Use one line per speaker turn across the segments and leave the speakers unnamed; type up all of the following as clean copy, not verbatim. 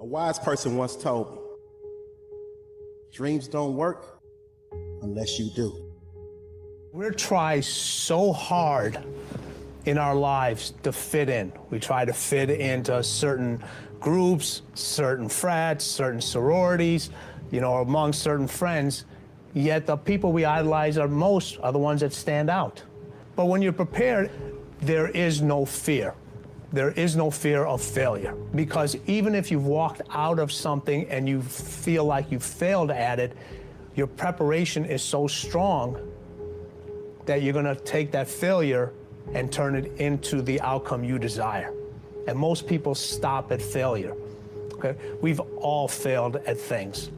A wise person once told me, dreams don't work unless you do.
We try so hard in our lives to fit in. We try to fit into certain groups, certain frats, certain sororities, among certain friends, yet the people we idolize are the ones that stand out. But when you're prepared, there is no fear. There is no fear of failure, because even if you've walked out of something and you feel like you failed at it, your preparation is so strong that you're gonna take that failure and turn it into the outcome you desire. And most people stop at failure, okay? We've all failed at things.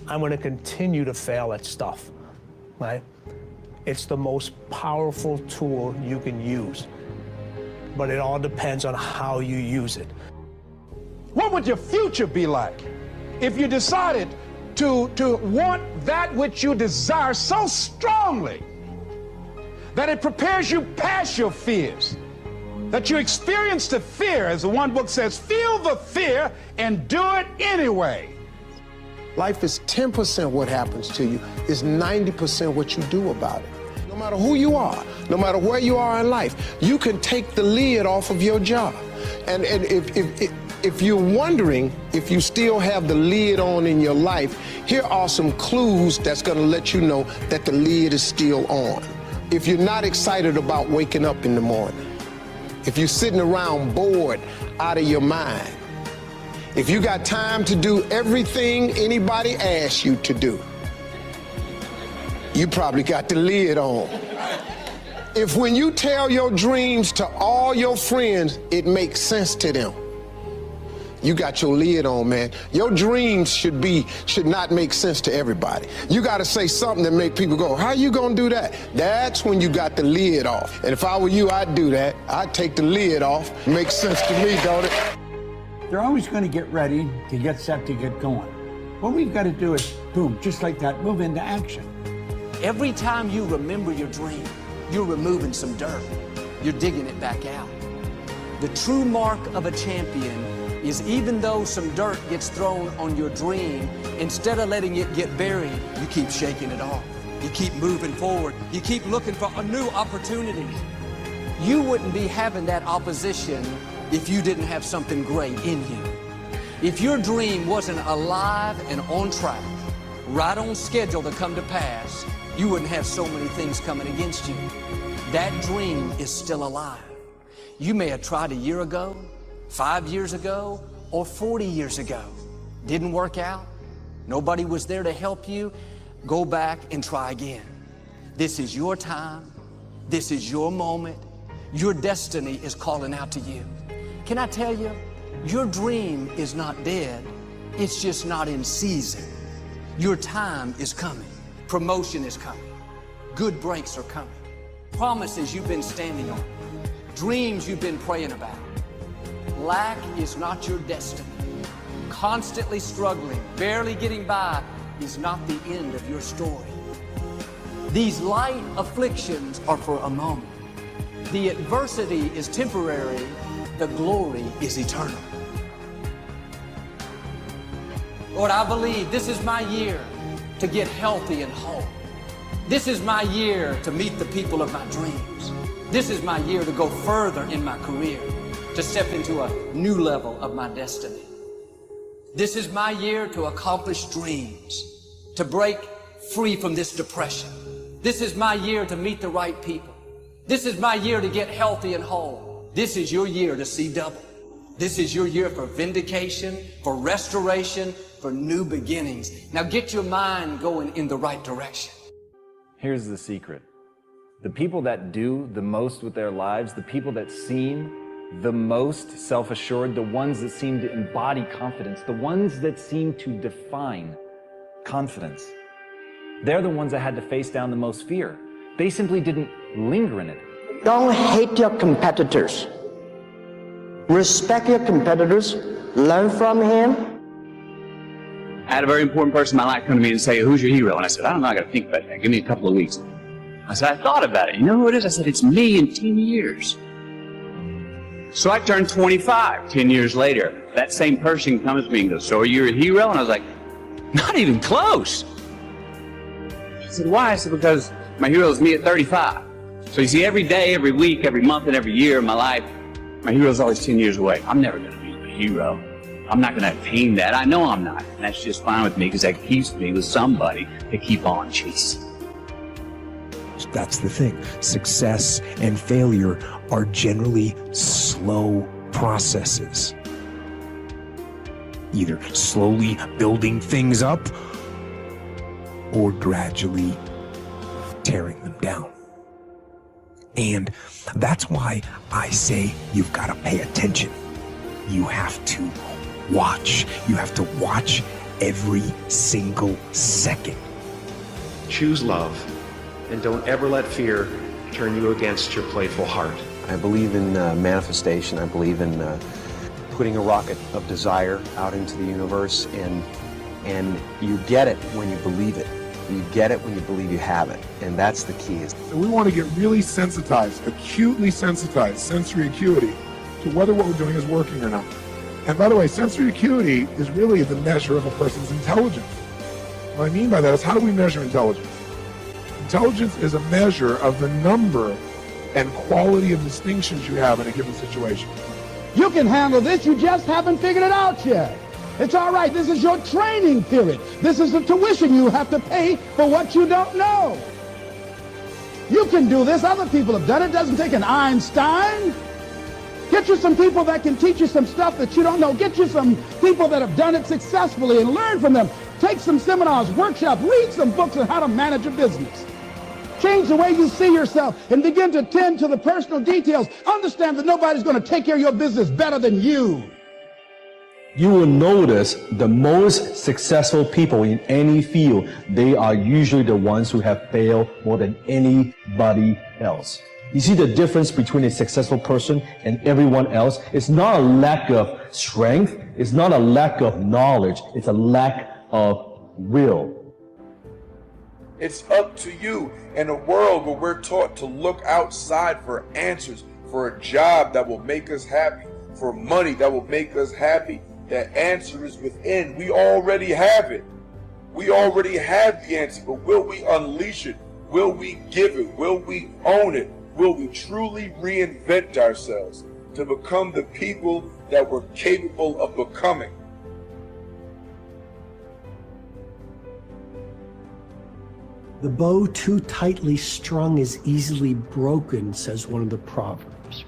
I'm gonna continue to fail at stuff, right? It's the most powerful tool you can use, but it all depends on how you use it.
What would your future be like if you decided to want that which you desire so strongly that it prepares you past your fears, that you experience the fear, as the one book says, feel the fear and do it anyway?
Life is 10% what happens to you, is 90% what you do about it. No matter who you are, no matter where you are in life, you can take the lid off of your job. And if you're wondering if you still have the lid on in your life, here are some clues that's gonna let you know that the lid is still on. If you're not excited about waking up in the morning, if you're sitting around bored out of your mind, if you got time to do everything anybody asks you to do, you probably got the lid on. If when you tell your dreams to all your friends, it makes sense to them, you got your lid on, man. Your dreams should not make sense to everybody. You got to say something that make people go, how you gonna do that? That's when you got the lid off. And if I were you, I'd do that. I'd take the lid off. Makes sense to me, don't it?
They're always going to get ready to get set to get going. What we've got to do is, boom, just like that, move into action.
Every time you remember your dream, you're removing some dirt. You're digging it back out. The true mark of a champion is, even though some dirt gets thrown on your dream, instead of letting it get buried, you keep shaking it off. You keep moving forward. You keep looking for new opportunities. You wouldn't be having that opposition if you didn't have something great in you. If your dream wasn't alive and on track, right on schedule to come to pass, you wouldn't have so many things coming against you. That dream is still alive. You may have tried a year ago, 5 years ago, or 40 years ago. Didn't work out. Nobody was there to help you. Go back and try again. This is your time. This is your moment. Your destiny is calling out to you. Can I tell you, your dream is not dead. It's just not in season. Your time is coming. Promotion is coming. Good breaks are coming. Promises you've been standing on. Dreams you've been praying about. Lack is not your destiny. Constantly struggling, barely getting by is not the end of your story. These light afflictions are for a moment. The adversity is temporary. The glory is eternal. Lord, I believe this is my year to get healthy and whole. This is my year to meet the people of my dreams. This is my year to go further in my career, to step into a new level of my destiny. This is my year to accomplish dreams, to break free from this depression. This is my year to meet the right people. This is my year to get healthy and whole. This is your year to see double. This is your year for vindication, for restoration, for new beginnings. Now get your mind going in the right direction.
Here's the secret. The people that do the most with their lives, the people that seem the most self-assured, the ones that seem to embody confidence, the ones that seem to define confidence, they're the ones that had to face down the most fear. They simply didn't linger in it.
Don't hate your competitors. Respect your competitors. Learn from him.
I had a very important person in my life come to me and say, who's your hero? And I said, I don't know, I got to think about that. Give me a couple of weeks. I said, I thought about it. You know who it is? I said, it's me in 10 years. So I turned 25 10 years later. that same person comes to me and goes, so are you a hero? And I was like, not even close. He said, why? I said, because my hero is me at 35. So you see, every day, every week, every month, and every year of my life, my hero is always 10 years away. I'm never going to be a hero. I'm not going to attain that. I know I'm not. And that's just fine with me because that keeps me with somebody to keep on chasing.
That's the thing. Success and failure are generally slow processes. Either slowly building things up or gradually tearing them down. And that's why I say you've got to pay attention. You have to watch. You have to watch every single second.
Choose love, and don't ever let fear turn you against your playful heart.
I believe in manifestation. I believe in putting a rocket of desire out into the universe, and you get it when you believe it. You get it when you believe you have it, and that's the key.
So we want to get really sensitized, acutely sensitized, sensory acuity, to whether what we're doing is working or not. And by the way, sensory acuity is really the measure of a person's intelligence. What I mean by that is, how do we measure intelligence? Intelligence is a measure of the number and quality of distinctions you have in a given situation.
You can handle this, you just haven't figured it out yet. It's all right, this is your training period. This is the tuition you have to pay for what you don't know. You can do this, other people have done it. It doesn't take an Einstein. Get you some people that can teach you some stuff that you don't know. Get you some people that have done it successfully and learn from them. Take some seminars, workshops, read some books on how to manage a business. Change the way you see yourself and begin to tend to the personal details. Understand that nobody's going to take care of your business better than you.
You will notice the most successful people in any field, they are usually the ones who have failed more than anybody else. You see the difference between a successful person and everyone else? It's not a lack of strength. It's not a lack of knowledge. It's a lack of will.
It's up to you in a world where we're taught to look outside for answers, for a job that will make us happy, for money that will make us happy. The answer is within. We already have it. We already have the answer, but will we unleash it? Will we give it? Will we own it? Will we truly reinvent ourselves to become the people that we're capable of becoming?
The bow too tightly strung is easily broken, says one of the proverbs.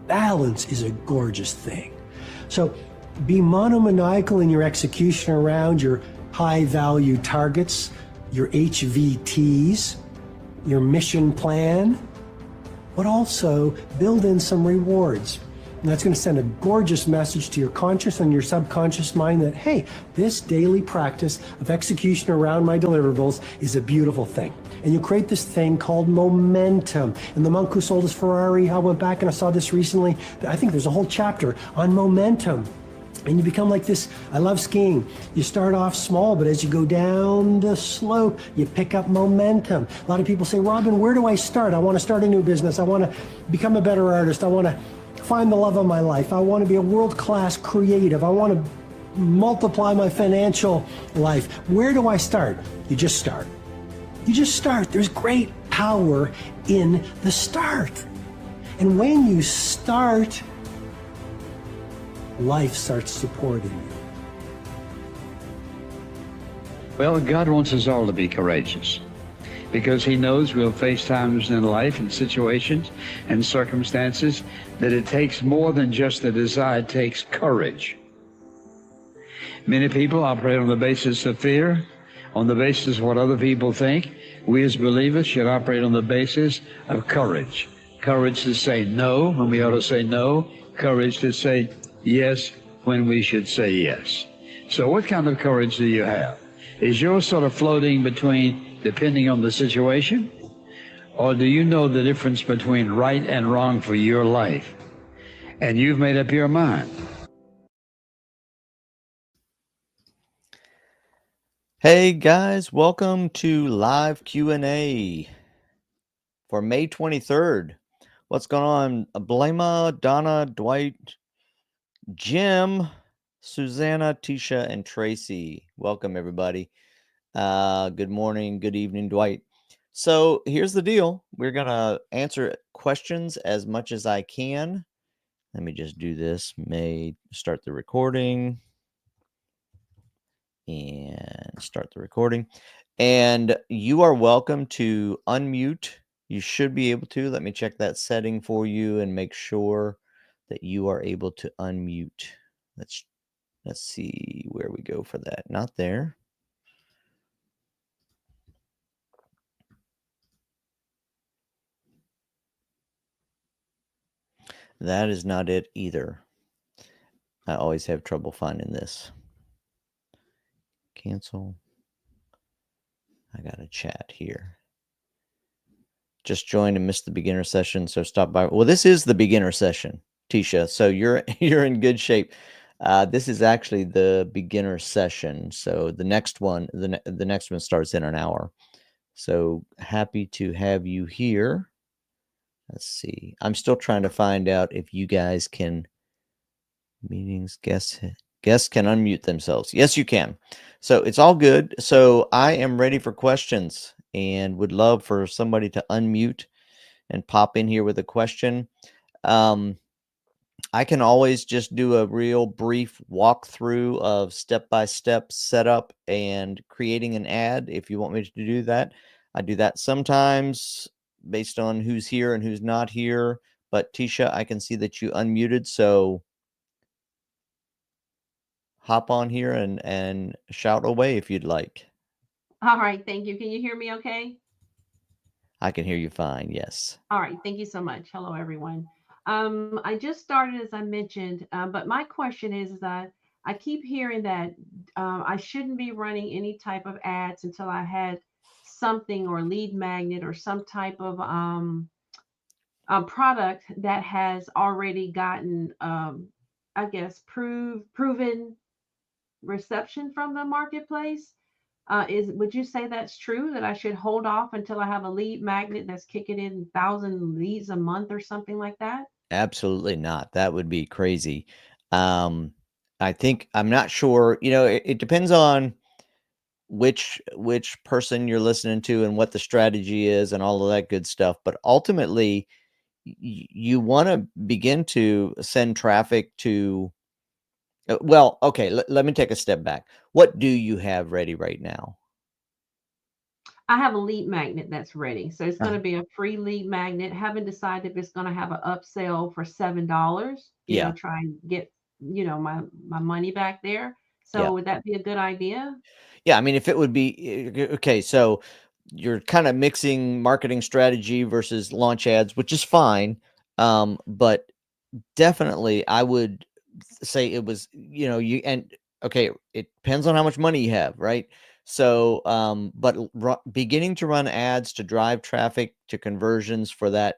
Balance is a gorgeous thing. So be monomaniacal in your execution around your high-value targets, your HVTs, your mission plan, but also build in some rewards. And that's going to send a gorgeous message to your conscious and your subconscious mind that, hey, this daily practice of execution around my deliverables is a beautiful thing. And you create this thing called momentum. And the monk who sold his Ferrari, I went back and I saw this recently. I think there's a whole chapter on momentum. And you become like this. I love skiing. You start off small, but as you go down the slope, you pick up momentum. A lot of people say, Robin, where do I start? I want to start a new business. I want to become a better artist. I want to find the love of my life. I want to be a world-class creative. I want to multiply my financial life. Where do I start? You just start. You just start. There's great power in the start. And when you start, life starts supporting you.
Well, God wants us all to be courageous because he knows we'll face times in life and situations and circumstances that it takes more than just the desire, it takes courage. Many people operate on the basis of fear, on the basis of what other people think. We as believers should operate on the basis of courage. Courage to say no when we ought to say no. Courage to say yes when we should say yes. So what kind of courage do you have? Is yours sort of floating between depending on the situation? Or do you know the difference between right and wrong for your life? And you've made up your mind.
Hey guys, welcome to live Q&A for May 23rd. What's going on? Blema, Donna, Dwight, Jim, Susanna, Tisha, and Tracy. Welcome, everybody. Good morning, good evening, Dwight. So here's the deal. We're going to answer questions as much as I can. Let me just do this. May start the recording. And start the recording. And you are welcome to unmute. You should be able to. Let me check that setting for you and make sure that you are able to unmute. Let's see where we go for that. Not there. That is not it either. I always have trouble finding this. Cancel. I got a chat here. Just joined and missed the beginner session, so stop by. Well, this is the beginner session, Tisha. So you're in good shape. This is actually the beginner session. So the next one, the next one starts in an hour. So happy to have you here. Let's see. I'm still trying to find out if you guys can meetings guests can unmute themselves. Yes, you can. So it's all good. So I am ready for questions and would love for somebody to unmute and pop in here with a question. I can always just do a real brief walkthrough of step-by-step setup and creating an ad if you want me to do that. I do that sometimes based on who's here and who's not here. But Tisha, I can see that you unmuted, so hop on here and shout away if you'd like.
All right, thank you. Can you hear me okay?
I can hear you fine, yes.
All right, thank you so much. Hello, everyone. I just started, as I mentioned, but my question is that I keep hearing that I shouldn't be running any type of ads until I had something or lead magnet or some type of a product that has already gotten, I guess, proven reception from the marketplace. Would you say that's true, that I should hold off until I have a lead magnet that's kicking in 1,000 leads a month or something like that?
Absolutely not. That would be crazy. I think, I'm not sure, it depends on which person you're listening to and what the strategy is and all of that good stuff. But ultimately, you want to begin to send traffic to, well, okay, let me take a step back. What do you have ready right now?
I have a lead magnet that's ready. So it's going to be a free lead magnet. Haven't decided if it's going to have an upsell for $7, you know, try and get, my money back there. So would that be a good idea?
Yeah, I mean, if it would be, okay, so you're kind of mixing marketing strategy versus launch ads, which is fine. But definitely I would say it was, okay, it depends on how much money you have, right? So, but beginning to run ads to drive traffic to conversions for that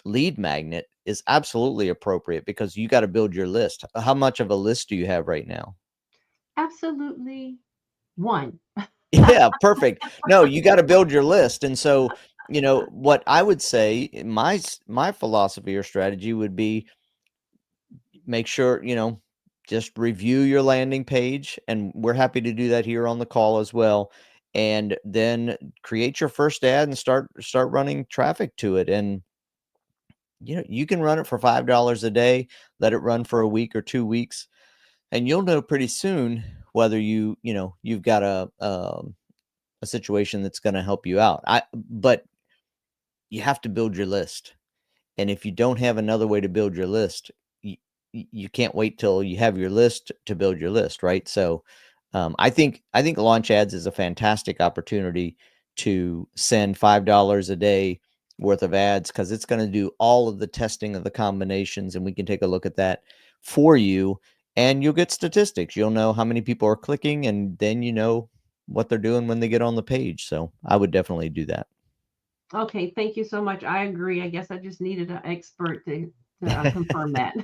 lead magnet is absolutely appropriate because you got to build your list. How much of a list do you have right now?
Absolutely one.
Yeah, perfect. No, you got to build your list. And so, what I would say, my philosophy or strategy would be make sure, just review your landing page, and we're happy to do that here on the call as well. And then create your first ad and start running traffic to it. And you can run it for $5 a day, let it run for a week or 2 weeks, and you'll know pretty soon whether you've got a situation that's going to help you out. But you have to build your list. And if you don't have another way to build your list, you can't wait till you have your list to build your list, right? So I think launch ads is a fantastic opportunity to send $5 a day worth of ads, because it's going to do all of the testing of the combinations, and we can take a look at that for you, and you'll get statistics. You'll know how many people are clicking, and then you know what they're doing when they get on the page. So I would definitely do that.
Okay, thank you so much. I agree. I guess I just needed an expert to confirm that.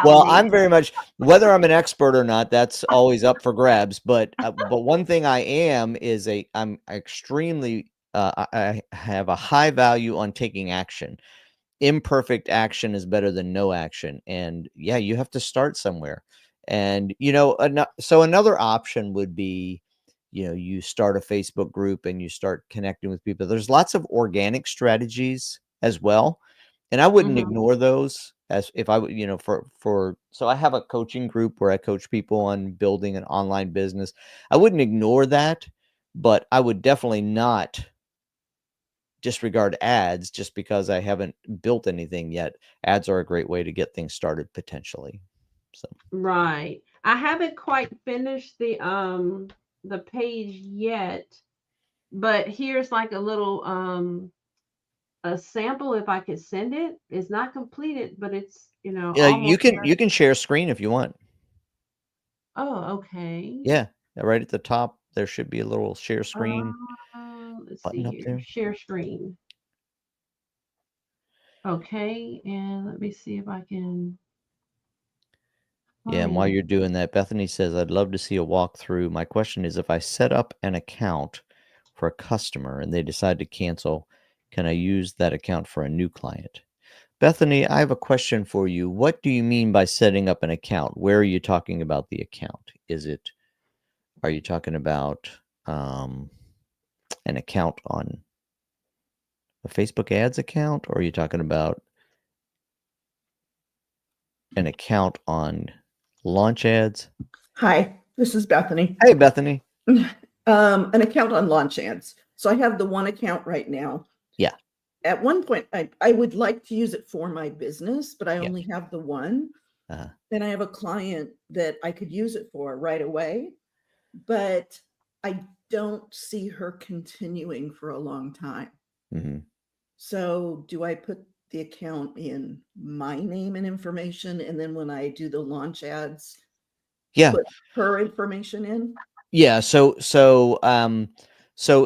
Well, I'm very much, whether I'm an expert or not, that's always up for grabs. But one thing I am is I'm extremely, I have a high value on taking action. Imperfect action is better than no action. And yeah, you have to start somewhere. And, you know, so another option would be, you know, you start a Facebook group and you start connecting with people. There's lots of organic strategies as well. And I wouldn't ignore those as if I would, you know, so I have a coaching group where I coach people on building an online business. I wouldn't ignore that, but I would definitely not disregard ads just because I haven't built anything yet. Ads are a great way to get things started potentially. So
Right. I haven't quite finished the page yet, but here's like a little a sample if I could send it. It's not completed, but it's, you know,
yeah,
almost there.
you can share screen if you want.
Oh, okay.
Yeah, right at the top there should be a little share screen
Let's
button
see
up
here.
there.
Share screen. Okay, and let me see if I can.
Yeah, and while you're doing that, Bethany says, I'd love to see a walkthrough. My question is, if I set up an account for a customer and they decide to cancel, can I use that account for a new client? Bethany, I have a question for you. What do you mean by setting up an account? Where are you talking about the account? Are you talking about an account on a Facebook ads account, or are you talking about an account on Launch Ads?
Hi, this is Bethany.
Hey, Bethany.
An account on Launch Ads. So I have the one account right now.
Yeah.
At one point, I would like to use it for my business, but I only have the one. Then I have a client that I could use it for right away, but I don't see her continuing for a long time. So do I put the account in my name and information, and then when I do the Launch Ads, put her information in?
Yeah. So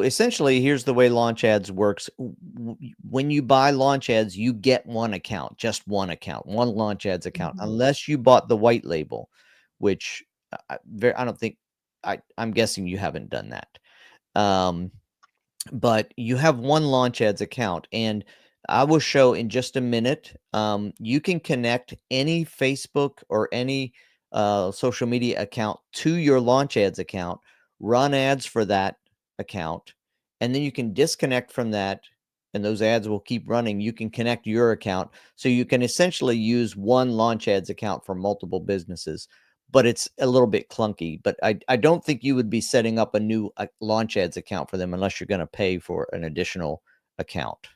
essentially, here's the way Launch Ads works. When you buy Launch Ads, you get one account, just one account, one Launch Ads account, unless you bought the white label, which I don't think, I'm guessing you haven't done that. But you have one Launch Ads account, and I will show in just a minute. You can connect any Facebook or any social media account to your Launch Ads account, run ads for that account, and then you can disconnect from that, and those ads will keep running. You can connect your account, so you can essentially use one Launch Ads account for multiple businesses, but it's a little bit clunky. But I don't think you would be setting up a new Launch Ads account for them unless you're going to pay for an additional account.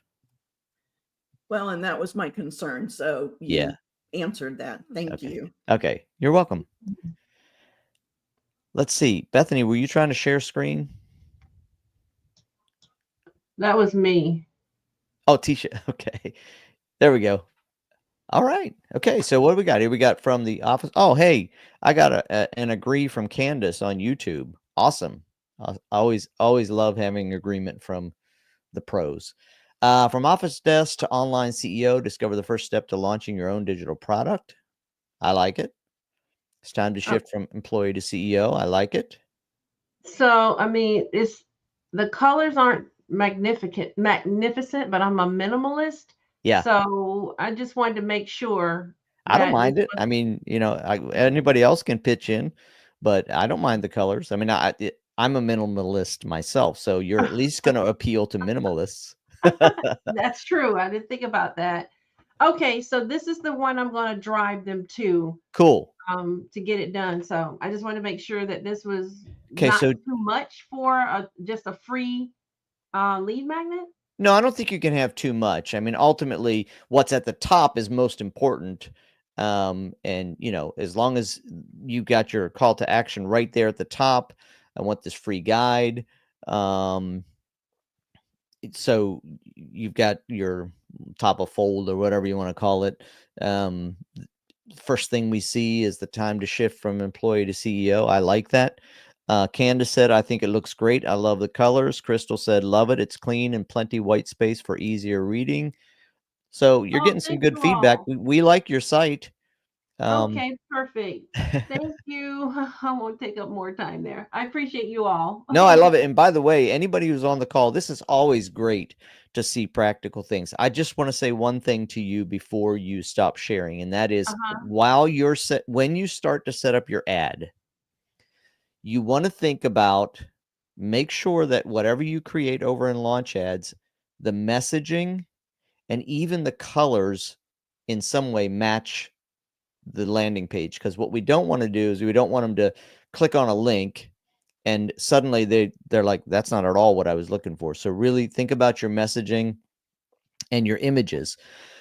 Well, and that was my concern. So you answered that. Thank you.
Okay. You're welcome. Let's see. Bethany, were you trying to share screen?
That was me.
Oh, Tisha. Okay. There we go. All right. Okay. So what do we got here? We got from the office. Oh, hey, I got an agree from Candace on YouTube. Awesome. I always love having agreement from the pros. From office desk to online CEO, discover the first step to launching your own digital product. I like it. It's time to shift from employee to CEO. I like it.
So, I mean, the colors aren't magnificent, but I'm a minimalist.
Yeah.
So I just wanted to make sure.
I don't mind it. I mean, you know, anybody else can pitch in, but I don't mind the colors. I mean, I'm a minimalist myself, so you're at least going to appeal to minimalists.
That's true. I didn't think about that. Okay, so this is the one I'm going to drive them to.
Cool.
To get it done. So I just want to make sure that this was
okay.
Not
So
too much for just a free lead magnet.
No, I don't think you can have too much. I mean, ultimately, what's at the top is most important. And you know, as long as you got your call to action right there at the top, I want this free guide. So you've got your top of fold or whatever you want to call it. First thing we see is the time to shift from employee to CEO. I like that. Candace said, I think it looks great. I love the colors. Crystal said, love it. It's clean and plenty white space for easier reading. So you're getting some good feedback. We like your site.
Okay, perfect. Thank you. I won't take up more time there. I appreciate you all.
No, I love it. And by the way, anybody who's on the call, this is always great to see practical things. I just want to say one thing to you before you stop sharing, and that is while you're when you start to set up your ad, you want to think about, make sure that whatever you create over in Launch Ads, the messaging and even the colors in some way match the landing page. Because what we don't want to do is we don't want them to click on a link and suddenly they're like, that's not at all what I was looking for. So really think about your messaging and your images.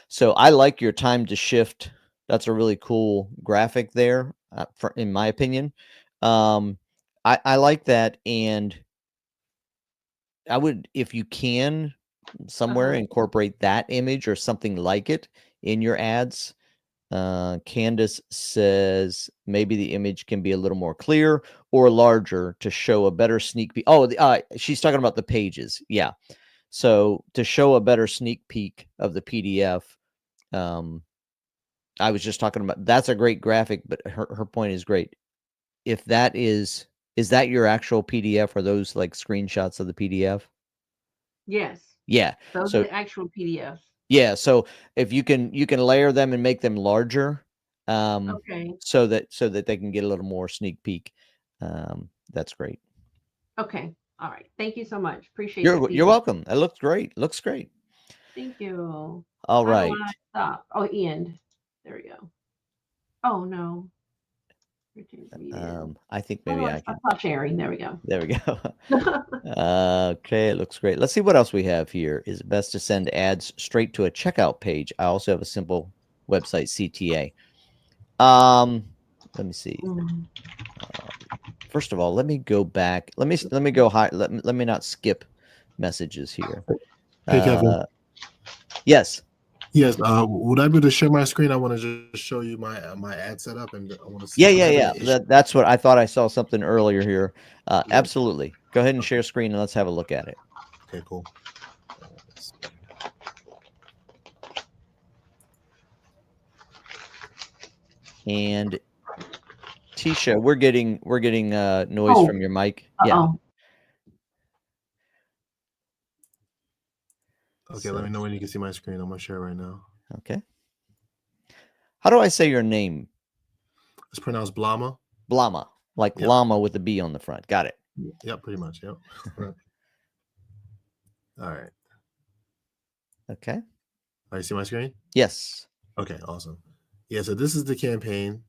So I like your time to shift. That's a really cool graphic there, in my opinion. I like that. And I would, if you can, somewhere incorporate that image or something like it in your ads. Candace says maybe the image can be a little more clear or larger to show a better sneak peek. Oh, she's talking about the pages. Yeah. So to show a better sneak peek of the PDF, I was just talking about, that's a great graphic, but her point is great. If that is that your actual PDF, or those like screenshots of the PDF?
Yes.
Yeah.
Those are the actual PDFs.
Yeah, so if you can layer them and make them larger,
Okay.
so that they can get a little more sneak peek. That's great.
Okay. All right. Thank you so much. Appreciate
You're
it.
welcome. It looks great. Looks great.
Thank you.
All
How
right.
do I stop? Oh, end. There we go. Oh no.
I think maybe I can
stop sharing. There we go.
There we go. Okay, it looks great. Let's see what else we have here. Is it best to send ads straight to a checkout page? I also have a simple website, CTA. Let me see. First of all, let me go back. Let me go high. Let me not skip messages here.
Hey, Kevin.
Yes.
Yes. Would I be able to share my screen? I want to just show you my ad setup, and I want to see.
Yeah. That's what I thought. I saw something earlier here. Absolutely. Go ahead and share screen and let's have a look at it.
Okay, cool.
And Tisha, we're getting noise from your mic. Yeah.
Okay, let me know when you can see my screen. I'm gonna share right now.
Okay. How do I say your name?
It's pronounced Blama.
Blama, like llama with a B on the front. Got it.
Yep, pretty much. Yep. All right.
Okay.
You see my screen?
Yes.
Okay, awesome. Yeah, so this is the campaign.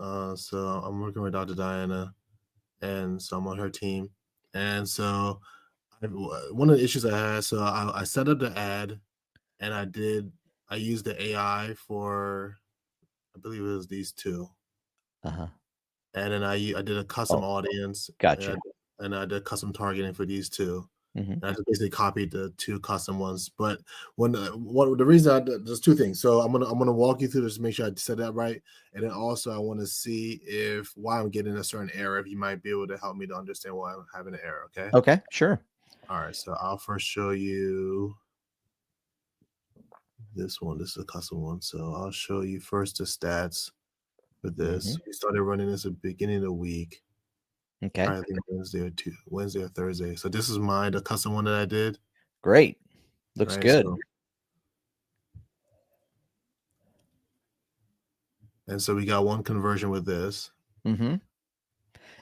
So I'm working with Dr. Diana, and so I'm on her team. And so one of the issues I had, so I set up the ad, and I used the AI for, I believe it was these two.
Uh-huh.
And then I did a custom audience.
Gotcha.
And I did custom targeting for these two.
Mm-hmm.
And I just basically copied the two custom ones. But the reason there's two things. So I'm gonna walk you through this to make sure I set that right. And then also I want to see why I'm getting a certain error. If you might be able to help me to understand why I'm having an error. Okay.
Okay. Sure.
All right. So I'll first show you this one. This is a custom one. So I'll show you first the stats for this. We started running this at the beginning of the week.
Okay.
I think Wednesday or Thursday. So this is the custom one that I did.
Great. Looks good.
And so we got one conversion with this.
Mm-hmm.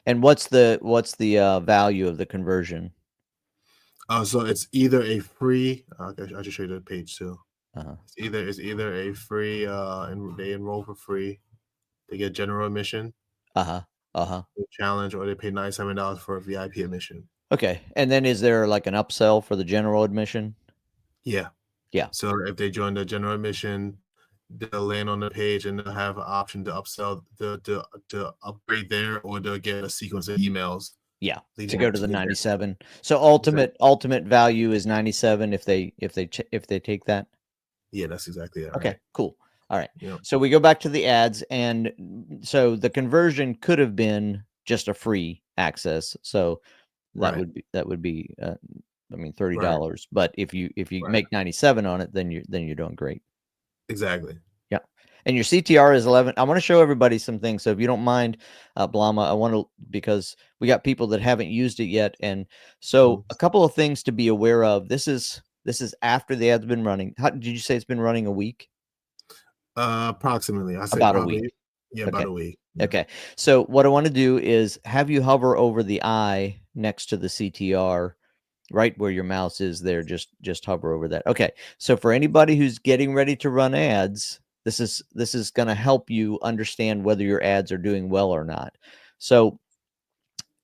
And what's the value of the conversion?
So it's either a free. I'll just show you the page too.
Uh-huh.
It's either a free, and they enroll for free. They get general admission. Challenge, or they pay $97 for a VIP admission.
Okay. And then is there like an upsell for the general admission?
Yeah. So if they join the general admission, they'll land on the page and they'll have an option to upsell, to upgrade there, or they'll get a sequence of emails.
Yeah, to go to the 97. So ultimate value is 97 if they take that.
Yeah, that's exactly it.
Okay,
right?
cool. All right.
Yep.
So we go back to the ads, and so the conversion could have been just a free access. So that would be $30.
Right.
But if you make 97 on it, then you're doing great.
Exactly.
Yeah. And your CTR is 11. I want to show everybody some things. So if you don't mind, Blama, I want to, because we got people that haven't used it yet. And so a couple of things to be aware of. This is after the ad's been running. How did you say it's been running a week?
Approximately. I say
about
probably,
a week.
Yeah,
Okay.
about a week. Yeah.
Okay. So what I want to do is have you hover over the eye next to the CTR, right where your mouse is there. Just hover over that. Okay. So for anybody who's getting ready to run ads, this is going to help you understand whether your ads are doing well or not. So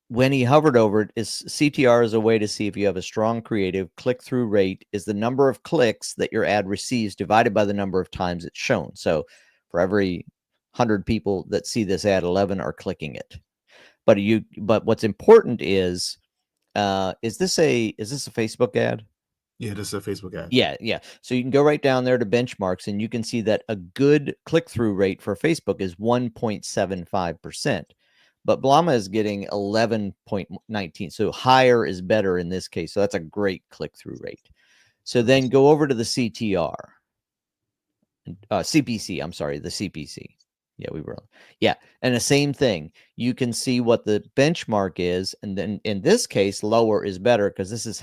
when he hovered over it, is CTR is a way to see if you have a strong creative. Click-through rate is the number of clicks that your ad receives divided by the number of times it's shown. So for every 100 people that see this ad, 11 are clicking it. But what's important is this a Facebook ad?
Yeah, this is a Facebook ad.
Yeah. So you can go right down there to benchmarks, and you can see that a good click-through rate for Facebook is 1.75%. But Blama is getting 11.19. So higher is better in this case. So that's a great click-through rate. So then go over to the CTR. CPC, I'm sorry, the CPC. Yeah, we were. Yeah. And the same thing. You can see what the benchmark is. And then in this case, lower is better because this is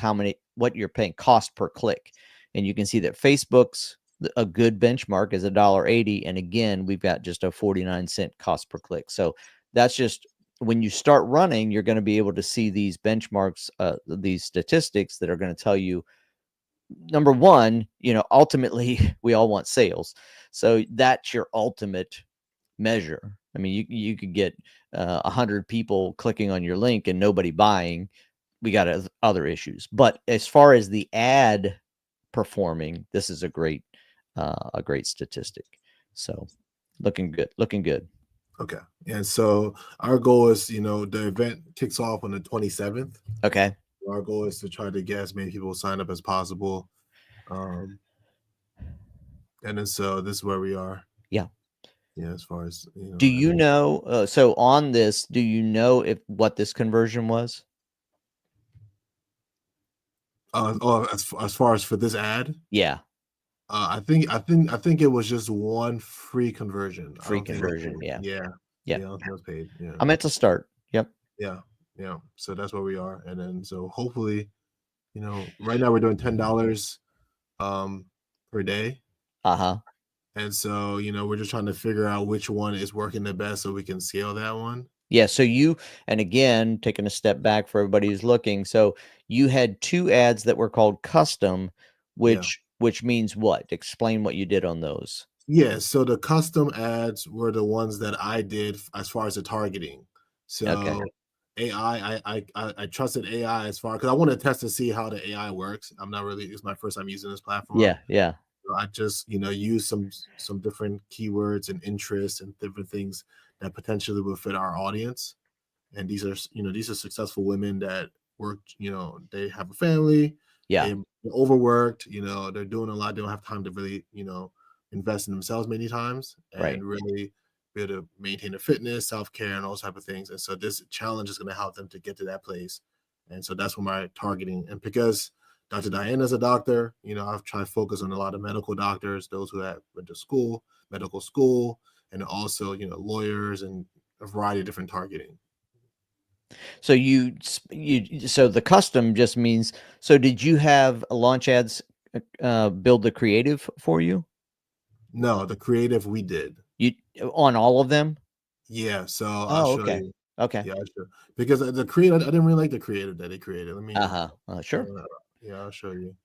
what you're paying cost per click. And you can see that Facebook's a good benchmark is $1.80. And again, we've got just a 49-cent cost per click. So that's just when you start running, you're going to be able to see these benchmarks, these statistics that are going to tell you, number one, ultimately we all want sales. So that's your ultimate measure. I mean, you could get 100 people clicking on your link and nobody buying. We got other issues. But as far as the ad performing, this is a great statistic. So looking good.
Okay. And so our goal is, the event kicks off on the 27th.
Okay.
Our goal is to try to get as many people signed up as possible. And then so this is where we are.
Yeah.
Yeah, as far as
do you know? So on this, do you know what this conversion was?
As far as for this ad,
yeah.
I think it was just one free conversion.
Free conversion, yeah.
Yeah.
Yeah.
I don't think it was paid. Yeah.
I meant to start. Yep.
Yeah. So that's where we are, and then so hopefully, right now we're doing $10 per day. And so, we're just trying to figure out which one is working the best so we can scale that one.
Yeah. So and again, taking a step back for everybody who's looking. So you had two ads that were called custom, which means what? Explain what you did on those.
Yeah. So the custom ads were the ones that I did as far as the targeting. So AI, I trusted AI because I want to test to see how the AI works. It's my first time using this platform.
Yeah.
So I just, use some different keywords and interests and different things that potentially will fit our audience. And these are successful women that work, they have a family.
Yeah.
They're overworked, they're doing a lot. They don't have time to really, invest in themselves many times and really be able to maintain their fitness, self-care, and all type of things. And so this challenge is going to help them to get to that place. And so that's where my targeting. And because Dr. Diana is a doctor, I've tried to focus on a lot of medical doctors, those who have went to medical school, and also, lawyers and a variety of different targeting.
So so the custom just means, so did you have Launch Ads build the creative for you?
No, the creative we did.
You on all of them?
Yeah. So I'll show you.
Okay.
Yeah, sure. Because the creative, I didn't really like the creative that they created. Let me.
Sure.
Yeah, I'll show you.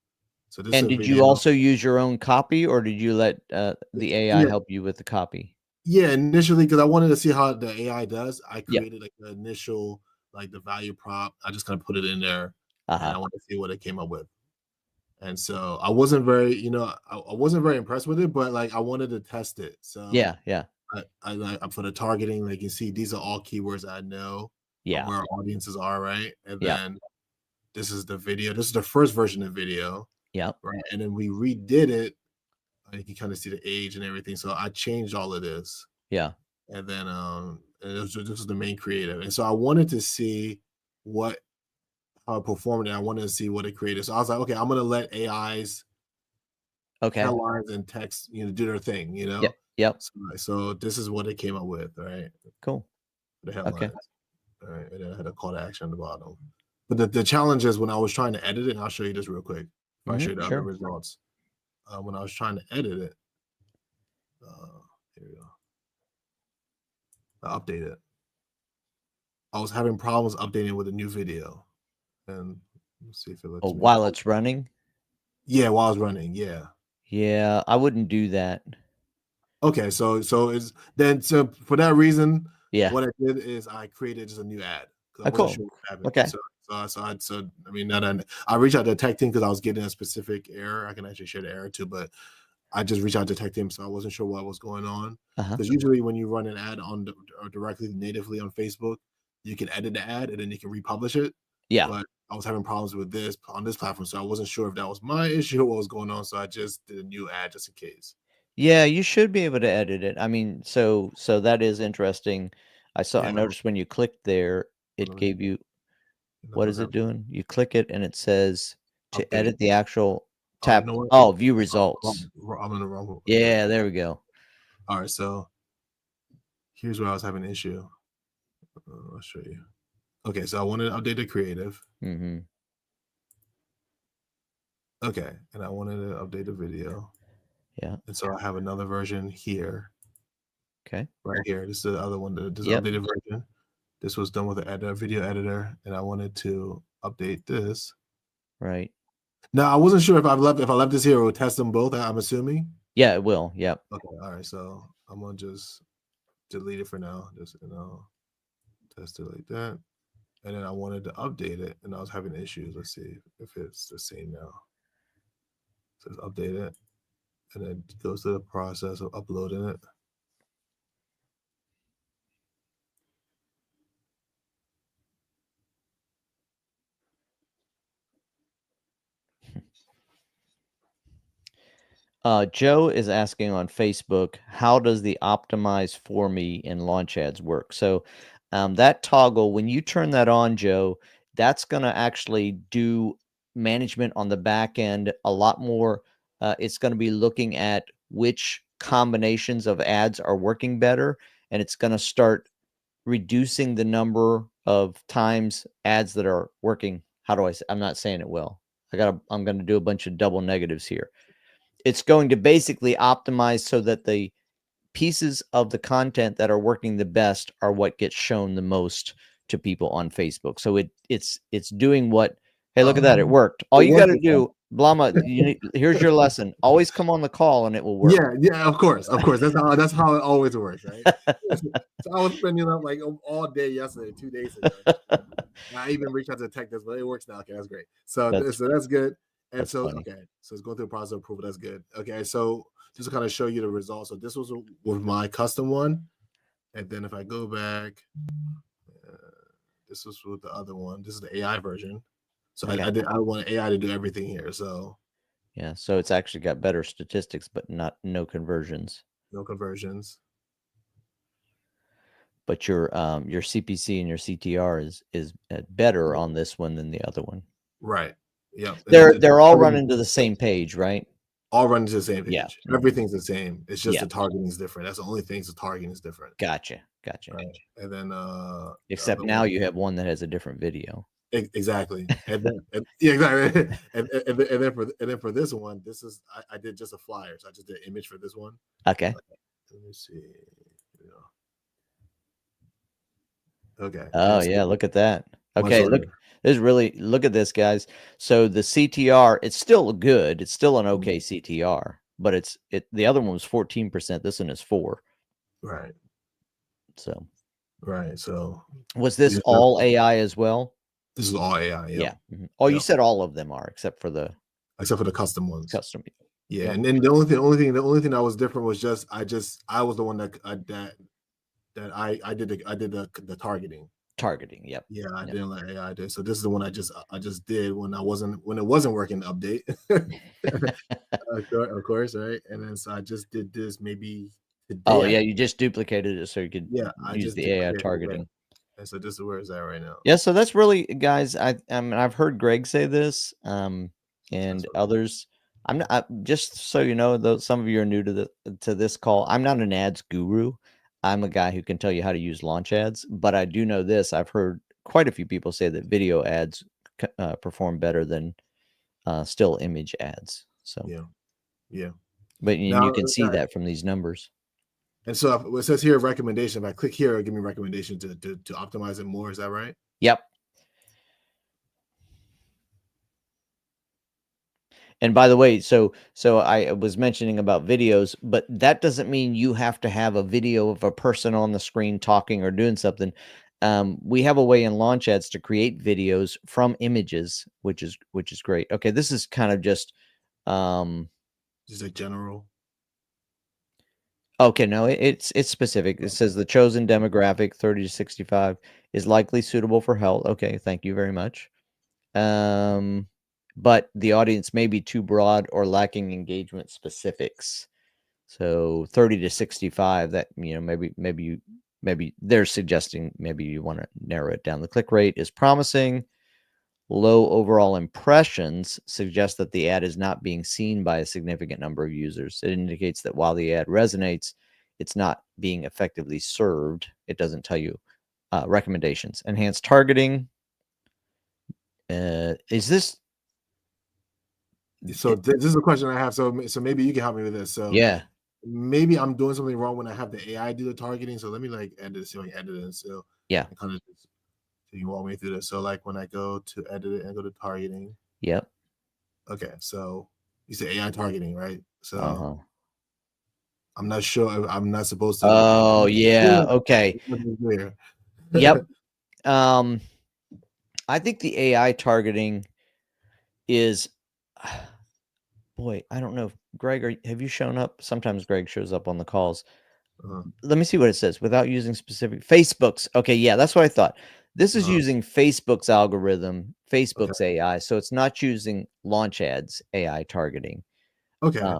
So this.
And did you also use your own copy, or did you let the AI help you with the copy?
Yeah, initially, because I wanted to see how the AI does. I created like the initial, like the value prop. I just kind of put it in there, and I want to see what it came up with. And so I wasn't very, I wasn't very impressed with it, but like I wanted to test it. So
yeah.
I for the targeting, like you see, these are all keywords I know.
Yeah.
Where our audiences are, right? And then this is the video. This is the first version of the video.
Yeah.
Right. And then we redid it. You can kind of see the age and everything. So I changed all of this.
Yeah.
And then this was the main creative. And so I wanted to see how it performed, and I wanted to see what it created. So I was like, okay, I'm gonna let AIs
Okay.
headlines and text, do their thing,
Yep. Yep.
So this is what it came up with, right?
Cool.
The headlines.
Okay.
All right, and then I had a call to action at the bottom. But the challenge is when I was trying to edit it, and I'll show you this real quick. I'll show you the other results. When I was trying to edit it, here we go. I update it. I was having problems updating with a new video, and let's see if it lets me.
While it's running.
Yeah, while I was running. Yeah.
Yeah, I wouldn't do that.
Okay, so it's then so for that reason,
Yeah.
what I did is I created just a new ad.
Cool. Okay.
So I mean, I reached out to the tech team because I was getting a specific error. I can actually share the error too, but I just reached out to tech team, so I wasn't sure what was going on. Because usually when you run an ad or directly natively on Facebook, you can edit the ad and then you can republish it.
Yeah.
But I was having problems with this on this platform, so I wasn't sure if that was my issue or what was going on. So I just did a new ad just in case.
Yeah, you should be able to edit it. I mean, so that is interesting. I noticed when you clicked there, it gave you, what is it doing? You click it and it says to edit the actual tab. View results.
I'm in the wrong one.
Yeah, there we go.
All right, so here's where I was having an issue. I'll show you. Okay, so I wanted to update the creative. Okay, and I wanted to update the video.
Yeah.
And so I have another version here.
Okay.
Right here. This is the other one, this updated version. This was done with a video editor, and I wanted to update this.
Right.
Now I wasn't sure if I left this here, it would test them both. I'm assuming.
Yeah, it will. Yep.
Okay. All right. So I'm gonna just delete it for now. Just test it like that. And then I wanted to update it, and I was having issues. Let's see if it's the same now. So let's update it, and then it goes through the process of uploading it.
Joe is asking on Facebook, how does the optimize for me in launch ads work? So that toggle, when you turn that on, Joe, that's going to actually do management on the back end a lot more. It's going to be looking at which combinations of ads are working better, and it's going to start reducing the number of times ads that are working. How do I say? I'm not saying it well. I'm going to do a bunch of double negatives here. It's going to basically optimize so that the pieces of the content that are working the best are what gets shown the most to people on Facebook. So it's doing what, hey, look at that, it worked. All you got to do, Blama, here's your lesson. Always come on the call and it will work.
Yeah, of course. That's how it always works, right? So I was spending up like all day yesterday, 2 days ago. I even reached out to the tech desk, but it works now. Okay, that's great. So that's good. And so funny. Okay, so it's going through the process of approval. That's good. Okay, so just to kind of show you the results. So this was with my custom one, and then if I go back, this was with the other one. This is the AI version. So okay. I want AI to do everything here. So
yeah, so it's actually got better statistics, but no conversions.
No conversions.
But your CPC and your CTR is better on this one than the other one.
Right. Yeah,
they're all running to the same page, right?
All running to the same page.
Yeah,
everything's the same. It's just the targeting is different. That's the only thing. The targeting is different.
Gotcha.
Right. And then
except now you have one that has a different video.
Exactly. And then exactly. and then for this one, this is I did just a flyer. So I just did an image for this one.
Okay.
Let me see. Okay.
Oh yeah, look at that. Okay, look at this, guys. So the CTR, it's still good. It's still an okay CTR, but the other one was 14%. This one is 4%.
Right.
So.
Right. So.
Was this all AI as well?
This is all AI.
Yeah. Mm-hmm. Oh, you said all of them are, except for the
custom ones.
Custom.
Yeah, and then the only thing that was different was I was the one that I did the targeting.
Targeting, yep.
Yeah, I didn't let AI do. So this is the one I just did when it wasn't working. The update, of course, right? And then so I just did this maybe today.
Oh yeah, you just duplicated it so you could
I
use
just
the AI targeting.
Right. And so this is where it's at right now.
Yeah, so that's really, guys. I mean, I've heard Greg say this, and others. I'm not, just so you know, though, some of you are new to this call. I'm not an ads guru. I'm a guy who can tell you how to use launch ads, but I do know this. I've heard quite a few people say that video ads perform better than still image ads. So
yeah.
But you can see that from these numbers.
And so it says here recommendation. If I click here, it'll give me recommendation to optimize it more. Is that right?
Yep. And by the way, so I was mentioning about videos, but that doesn't mean you have to have a video of a person on the screen talking or doing something. We have a way in launch ads to create videos from images, which is great. Okay, this is kind of just
Just like general.
Okay, no, it's specific. It says the chosen demographic, 30 to 65, is likely suitable for health. Okay, thank you very much. But the audience may be too broad or lacking engagement specifics. So 30 to 65, that, you know, maybe they're suggesting maybe you want to narrow it down. The click rate is promising. Low overall impressions suggest that the ad is not being seen by a significant number of users. It indicates that while the ad resonates, it's not being effectively served. It doesn't tell you recommendations. Enhanced targeting. Is this?
So this is a question I have. So maybe you can help me with this. So
yeah,
maybe I'm doing something wrong when I have the AI do the targeting. So let me like edit, see if I can edit it. So
yeah,
kind of just, so you can walk me through this. So like when I go to edit it and go to targeting.
Yep.
Okay, so you say AI targeting, right? So I'm not sure. I'm not supposed to.
Oh yeah. Okay. Yep. I think the AI targeting is. Boy, I don't know if Greg, have you shown up? Sometimes Greg shows up on the calls. Let me see what it says. Without using specific Facebook's. Okay, yeah, that's what I thought. This is using Facebook's algorithm, Facebook's AI. So it's not using launch ads AI targeting.
Okay.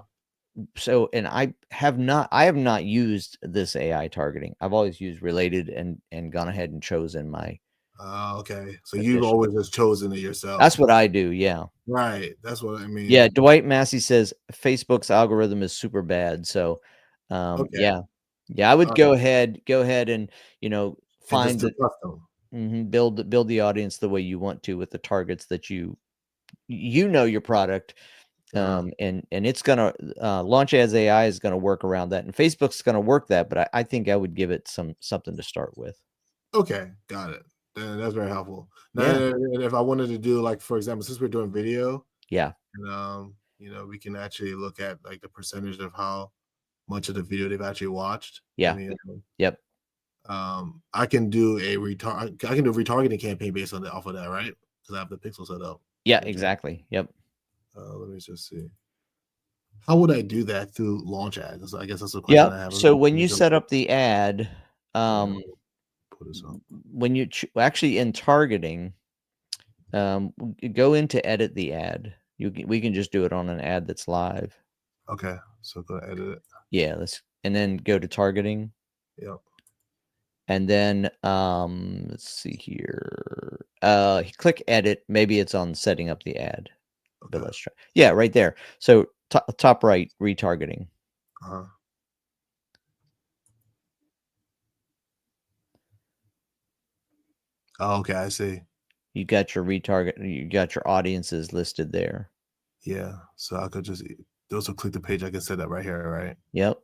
So, and I have not used this AI targeting. I've always used Related and gone ahead and chosen my.
Okay. So you've always just chosen it yourself.
That's what I do. Yeah.
Right. That's what I mean.
Yeah. Dwight Massey says Facebook's algorithm is super bad. So, yeah. I would go ahead and, you know, find it, build the audience the way you want to with the targets that you know your product. And it's gonna launch ads AI is gonna work around that, and Facebook's gonna work that, but I think I would give it something to start with.
Okay, got it. That's very helpful. Now, and if I wanted to do, like, for example, since we're doing video,
yeah,
and, you know, we can actually look at like the percentage of how much of the video they've actually watched.
Yeah.
I mean,
yep.
I can do a retargeting campaign based on off of that, right? Because I have the pixel set up.
Yeah, exactly. Yep.
Let me just see. How would I do that through launch ads? I guess that's the question I have.
So when you set up the ad, when you actually in targeting, go into edit the ad. We can just do it on an ad that's live.
Okay, so go edit it.
Yeah, and then go to targeting.
Yep.
And then let's see here. Click edit. Maybe it's on setting up the ad. Okay. But let's try. Yeah, right there. So top right, retargeting.
Oh, okay, I see.
You got your retarget. You got your audiences listed there.
Yeah, so I could just also click the page. I can set that right here, right?
Yep.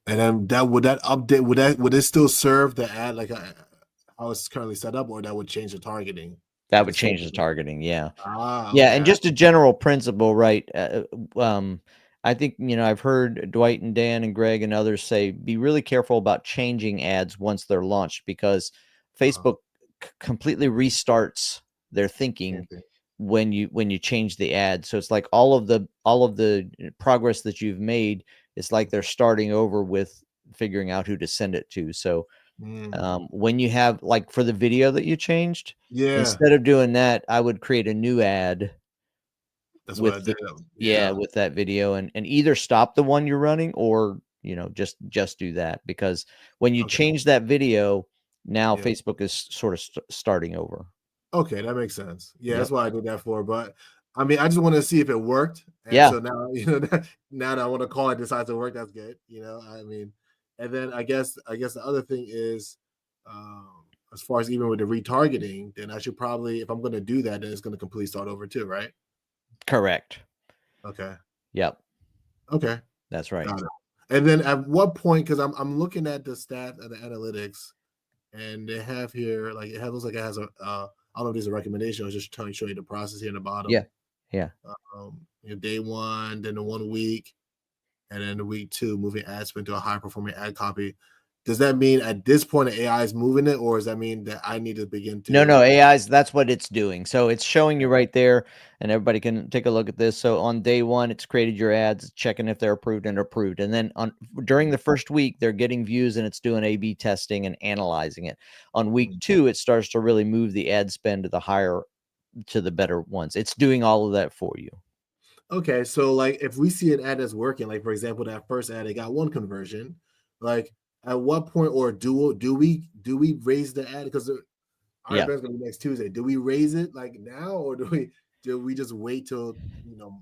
And then would that update? Would it still serve the ad like how it's currently set up, or that would change the targeting?
That would change the targeting. Yeah.
Okay.
Yeah, and just a general principle, right? I think, you know, I've heard Dwight and Dan and Greg and others say, be really careful about changing ads once they're launched, because Facebook completely restarts their thinking when you change the ad. So it's like all of the progress that you've made, it's like they're starting over with figuring out who to send it to. So when you have, like, for the video that you changed, instead of doing that, I would create a new ad.
That's what I did.
With that video, and either stop the one you're running, or, you know, just do that, because when you change that video, now Facebook is sort of starting over.
Okay, that makes sense. Yeah, that's what I did that for. But I mean, I just wanted to see if it worked. And
Yeah.
so now, now that I want to call it decides to work, that's good. I mean, and then I guess the other thing is, as far as even with the retargeting, then I should probably, if I'm going to do that, then it's going to completely start over too, right?
Correct.
Okay.
Yep.
Okay.
That's right.
Got it. And then at what point, because I'm looking at the stat of the analytics, and they have here, like looks like it has a I don't know if there's a recommendation. I was just trying to show you the process here in the bottom.
Yeah. Yeah.
Day 1, then the 1 week, and then the week 2, moving ad spend to a high performing ad copy. Does that mean at this point the AI is moving it, or does that mean that I need to begin to?
No, AI's, that's what it's doing. So it's showing you right there, and everybody can take a look at this. So on day 1, it's created your ads, checking if they're approved and approved. And then during the first week, they're getting views and it's doing A/B testing and analyzing it. On week 2, it starts to really move the ad spend to the better ones. It's doing all of that for you.
Okay, so like if we see an ad that's working, like for example, that first ad, it got 1 conversion, like at what point, or do we raise the ad? Because our event's gonna be next Tuesday. Do we raise it like now, or do we just wait till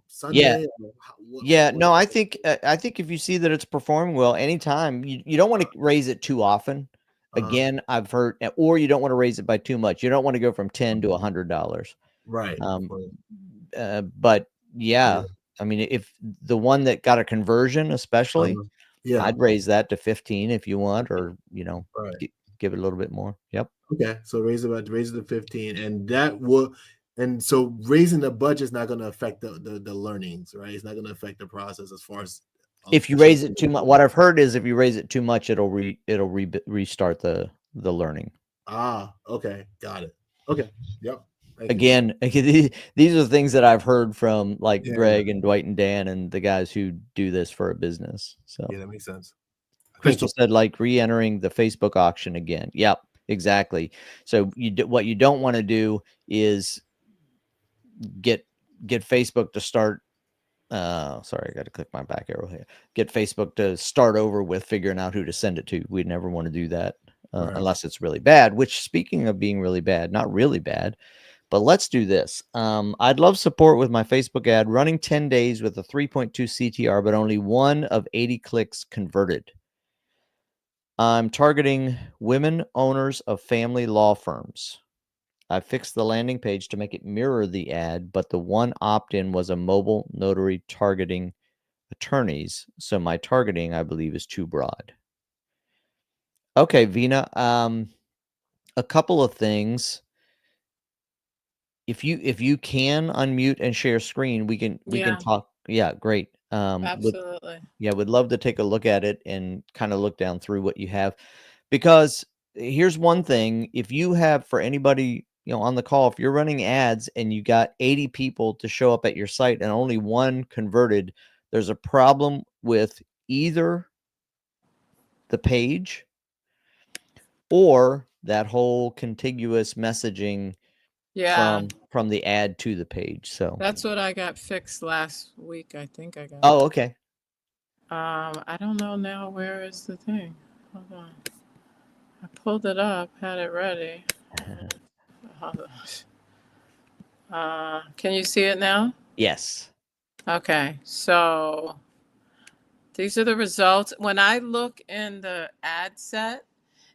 Sunday?
No, I think if you see that it's performing well, anytime, you don't want to raise it too often. Again, I've heard, or you don't want to raise it by too much. You don't want to go from $10 to $100.
Right.
But yeah, I mean, if the one that got a conversion, especially, I'd raise that to 15 if you want, or give it a little bit more. Yep.
Okay, so raise it to 15, and that will, and so raising the budget is not going to affect the learnings, right? It's not going to affect the process as far as
if you raise it too much. What I've heard is if you raise it too much, it'll restart the learning.
Okay, got it. Okay, yep.
Again, these are things that I've heard from like Greg and Dwight and Dan and the guys who do this for a business. So
yeah, that makes sense.
Crystal said like re-entering the Facebook auction again. Yep, exactly. So what you don't want to do is get Facebook to start. Sorry, I got to click my back arrow here. Get Facebook to start over with figuring out who to send it to. We'd never want to do that unless it's really bad. Which, speaking of being really bad, not really bad. But let's do this. I'd love support with my Facebook ad running 10 days with a 3.2 CTR, but only 1 of 80 clicks converted. I'm targeting women owners of family law firms. I fixed the landing page to make it mirror the ad, but the one opt-in was a mobile notary targeting attorneys. So my targeting, I believe, is too broad. Okay, Vina. A couple of things. If you can unmute and share screen, we can talk. Yeah, great.
Absolutely.
Would love to take a look at it and kind of look down through what you have, because here's one thing. If you have, for anybody on the call, if you're running ads and you got 80 people to show up at your site and only 1 converted, there's a problem with either the page or that whole contiguous messaging from the ad to the page. So
that's what I got fixed last week. I think I got.
Oh, okay.
I don't know now. Where is the thing? Hold on. I pulled it up, had it ready. Hold on. Can you see it now?
Yes.
Okay. So these are the results. When I look in the ad set,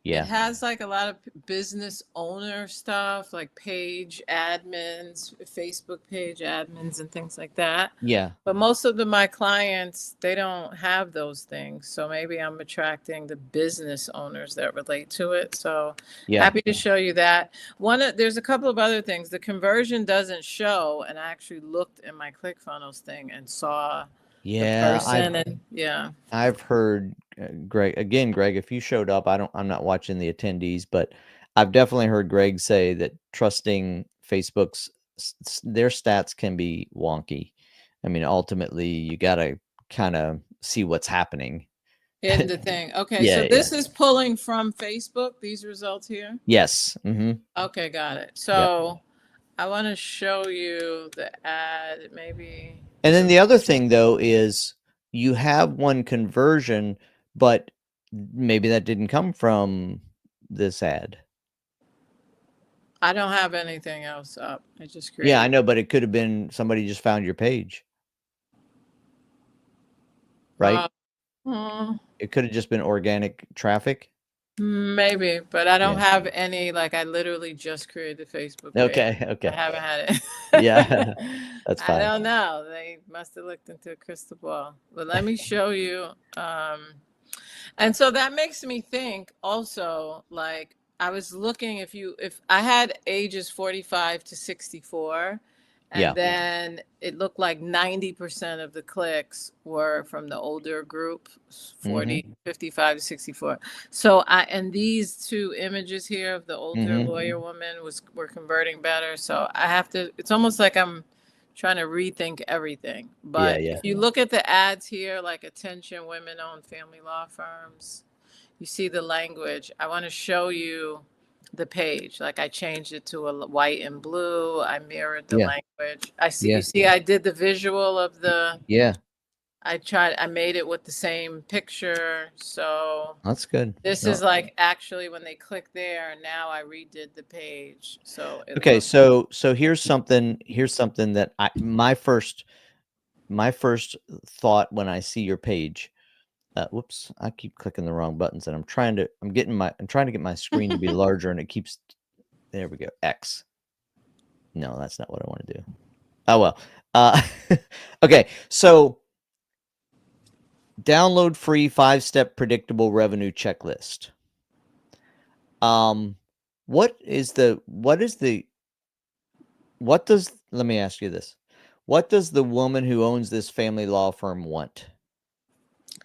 it has like a lot of business owner stuff, like page admins, Facebook page admins, and things like that.
Yeah.
But most of my clients, they don't have those things. So maybe I'm attracting the business owners that relate to it. So happy to show you that. There's a couple of other things. The conversion doesn't show, and I actually looked in my ClickFunnels thing and saw
I've heard Greg, if you showed up, I'm not watching the attendees, but I've definitely heard Greg say that trusting Facebook's, their stats can be wonky. I mean, ultimately you got to kind of see what's happening
in the thing. Okay. So this is pulling from Facebook, these results here.
Yes. Mm-hmm.
Okay. Got it. So I want to show you the ad, maybe.
And then the other thing, though, is you have 1 conversion, but maybe that didn't come from this ad.
I don't have anything else up. I just created.
Yeah, I know, but it could have been somebody just found your page. Right? It could have just been organic traffic.
Maybe, but I don't
Yeah.
have any, like, I literally just created the Facebook page.
Okay, okay.
I haven't had it.
Yeah, that's
I
fine.
don't know. They must have looked into a crystal ball. But let me show you. And so that makes me think also, like, I was looking, if I had ages 45 to 64, and
Yeah.
then it looked like 90% of the clicks were from the older group, 40, 55 to 64. So and these two images here of the older lawyer woman were converting better. So I have to, it's almost like I'm trying to rethink everything. But
yeah.
if you look at the ads here, like attention women-owned family law firms, you see the language. I want to show you the page. Like I changed it to a white and blue. I mirrored the language. I see.
Yeah.
You see, I did the visual of the.
Yeah,
I made it with the same picture. So
that's good.
this is like actually when they click there. Now I redid the page. So it
Okay,
looks-
so here's something that my first thought when I see your page. Whoops, I keep clicking the wrong buttons, and I'm trying to get my screen to be larger, and it keeps. There we go. X. No, that's not what I want to do. Oh well. Okay, so download free 5-step predictable revenue checklist. Let me ask you this. What does the woman who owns this family law firm want?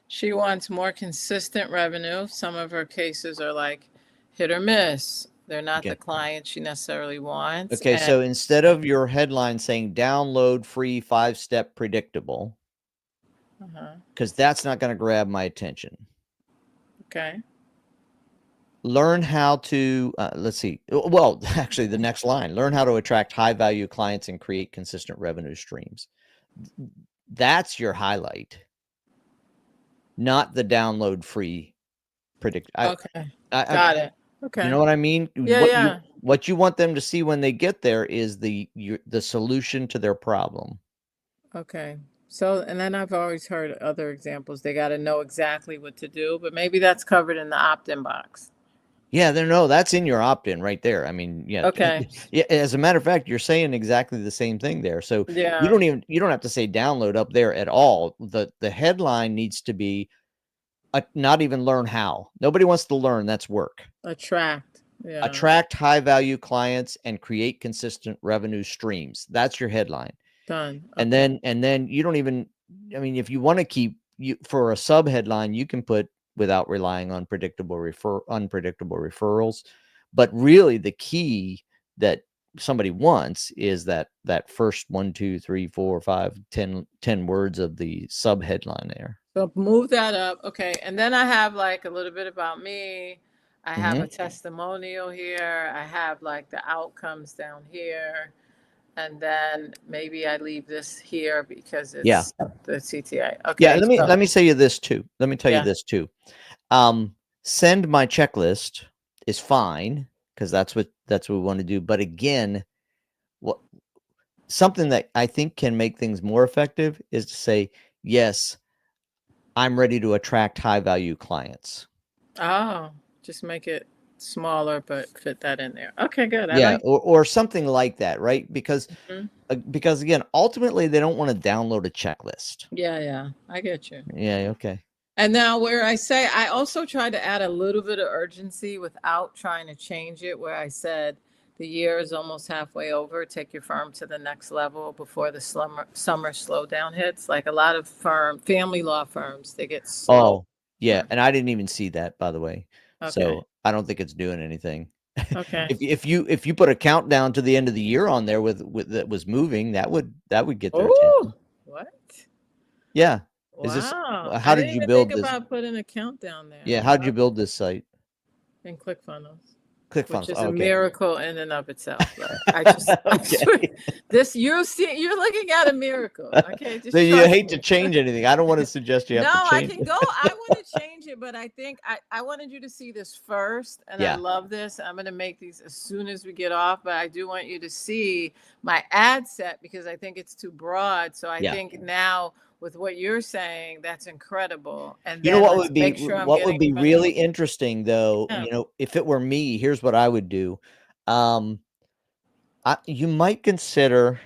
She wants more consistent revenue. Some of her cases are like hit or miss. They're not the client she necessarily wants.
Okay, so instead of your headline saying download free 5-step predictable, because that's not going to grab my attention.
Okay.
Learn how to, let's see. Well, actually, the next line, learn how to attract high value clients and create consistent revenue streams. That's your highlight. Not the download free predict.
Okay. Got it. Okay.
You know what I mean?
Yeah,
What you want them to see when they get there is the solution to their problem.
Okay. So, and then I've always heard other examples. They got to know exactly what to do, but maybe that's covered in the opt-in box.
Yeah, that's in your opt-in right there. I mean, yeah.
Okay.
Yeah. As a matter of fact, you're saying exactly the same thing there. So
Yeah.
you don't have to say download up there at all. The headline needs to be not even learn how. Nobody wants to learn. That's work.
Attract. Yeah.
Attract high value clients and create consistent revenue streams. That's your headline.
Done.
And then you don't even, I mean, if you want to keep for a sub headline, you can put without relying on unpredictable referrals. But really the key that somebody wants is that first 1, 2, 3, 4, 5, 10 words of the sub headline there.
So move that up. Okay. And then I have like a little bit about me. I have a testimonial here. I have like the outcomes down here. And then maybe I leave this here because it's the CTA. Okay.
Yeah, let me tell you this too. Let me tell you this too. Send my checklist is fine because that's what we want to do. But again, something that I think can make things more effective is to say, yes, I'm ready to attract high value clients.
Oh, just make it smaller, but fit that in there. Okay, good.
Or something like that, right? Because again, ultimately they don't want to download a checklist.
Yeah, I get you.
Yeah, okay.
And now where I say, I also tried to add a little bit of urgency without trying to change it, where I said the year is almost halfway over. Take your firm to the next level before the summer slowdown hits. Like a lot of family law firms, they get slow.
Oh, yeah. And I didn't even see that, by the way.
Okay.
So I don't think it's doing anything.
Okay.
If you put a countdown to the end of the year on there with that was moving, that would get their attention.
What?
Yeah.
Wow.
How did you build
think
this?
about putting a countdown there.
Yeah. How did you build this site?
In ClickFunnels.
ClickFunnels.
Which is a
Okay.
miracle in and of itself. But
Okay.
this you're looking at a miracle. Okay, just
So you
trust
hate
me.
to change anything. I don't want to suggest you have
No,
to
I
change
can
it.
go. I want to change it, but I think I wanted you to see this first, and I
Yeah.
love this. I'm going to make these as soon as we get off, but I do want you to see my ad set because I think it's too broad. So I
Yeah.
think now with what you're saying, that's incredible. And
You know
then
what
let's
would be
make sure I'm
what would
getting
be really interesting though,
Yeah.
you know, if it were me, here's what I would do. You might consider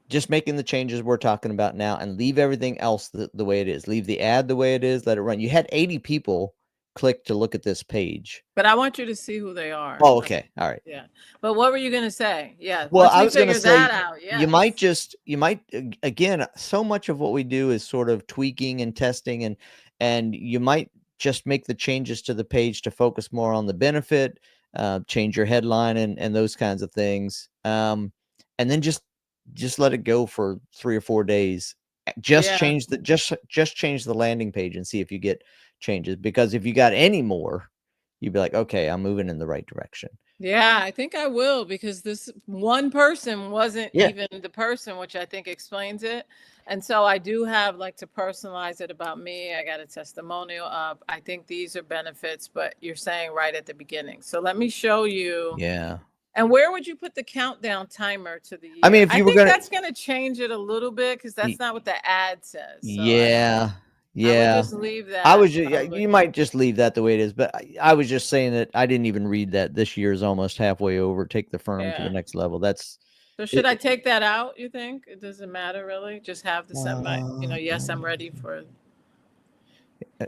just making the changes we're talking about now and leave everything else the way it is. Leave the ad the way it is, let it run. You had 80 people click to look at this page.
But I want you to see who they are.
Oh, okay. All right.
Yeah. But what were you going to say? Yeah.
Well,
once
I
we
was going to
figure
say
that out,
you might again, so much of what we do is sort of tweaking and testing and you might just make the changes to the page to focus more on the benefit, change your headline and those kinds of things. And then just let it go for 3 or 4 days. Just change the landing page and see if you get changes, because if you got any more, you'd be like, okay, I'm moving in the right direction.
Yeah, I think I will, because this one person wasn't even the person, which I think explains it. And so I do have like to personalize it about me. I got a testimonial up. I think these are benefits, but you're saying right at the beginning. So let me show you.
Yeah.
And where would you put the countdown timer to the year?
I mean, if you were
think
gonna-
that's going to change it a little bit because that's not what the ad says. So
Yeah.
I would just leave that.
I was you might just leave that the way it is, but I was just saying that I didn't even read that this year is almost halfway over. Take the firm to
Yeah.
the next level. That's
So should I take that out, you think? It doesn't matter really? Just have the semi, yes, I'm ready for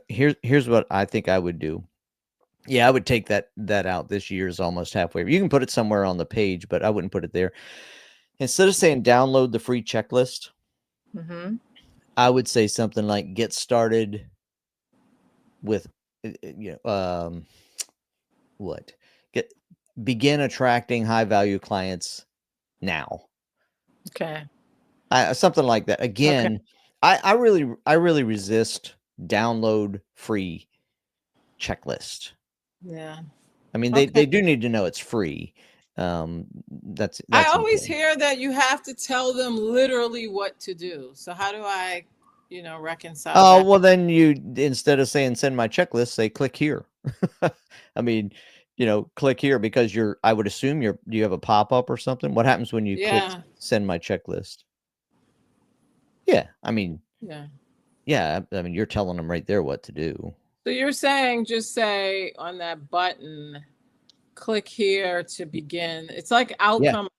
here's what I think I would do. Yeah, I would take that out. This year is almost halfway. You can put it somewhere on the page, but I wouldn't put it there. Instead of saying download the free checklist, I would say something like get started with begin attracting high value clients now.
Okay.
Something like that. Again, I really resist download free checklist.
Yeah.
I mean, they do need to know it's free. That's
I always hear that you have to tell them literally what to do. So how do I, reconcile
Oh,
that?
well, then you, instead of saying send my checklist, say click here. I mean, click here because I would assume do you have a pop-up or something? What happens when you click send my checklist? Yeah. I mean, yeah. I mean, you're telling them right there what to do.
So you're saying just say on that button, click here to begin. It's like outcome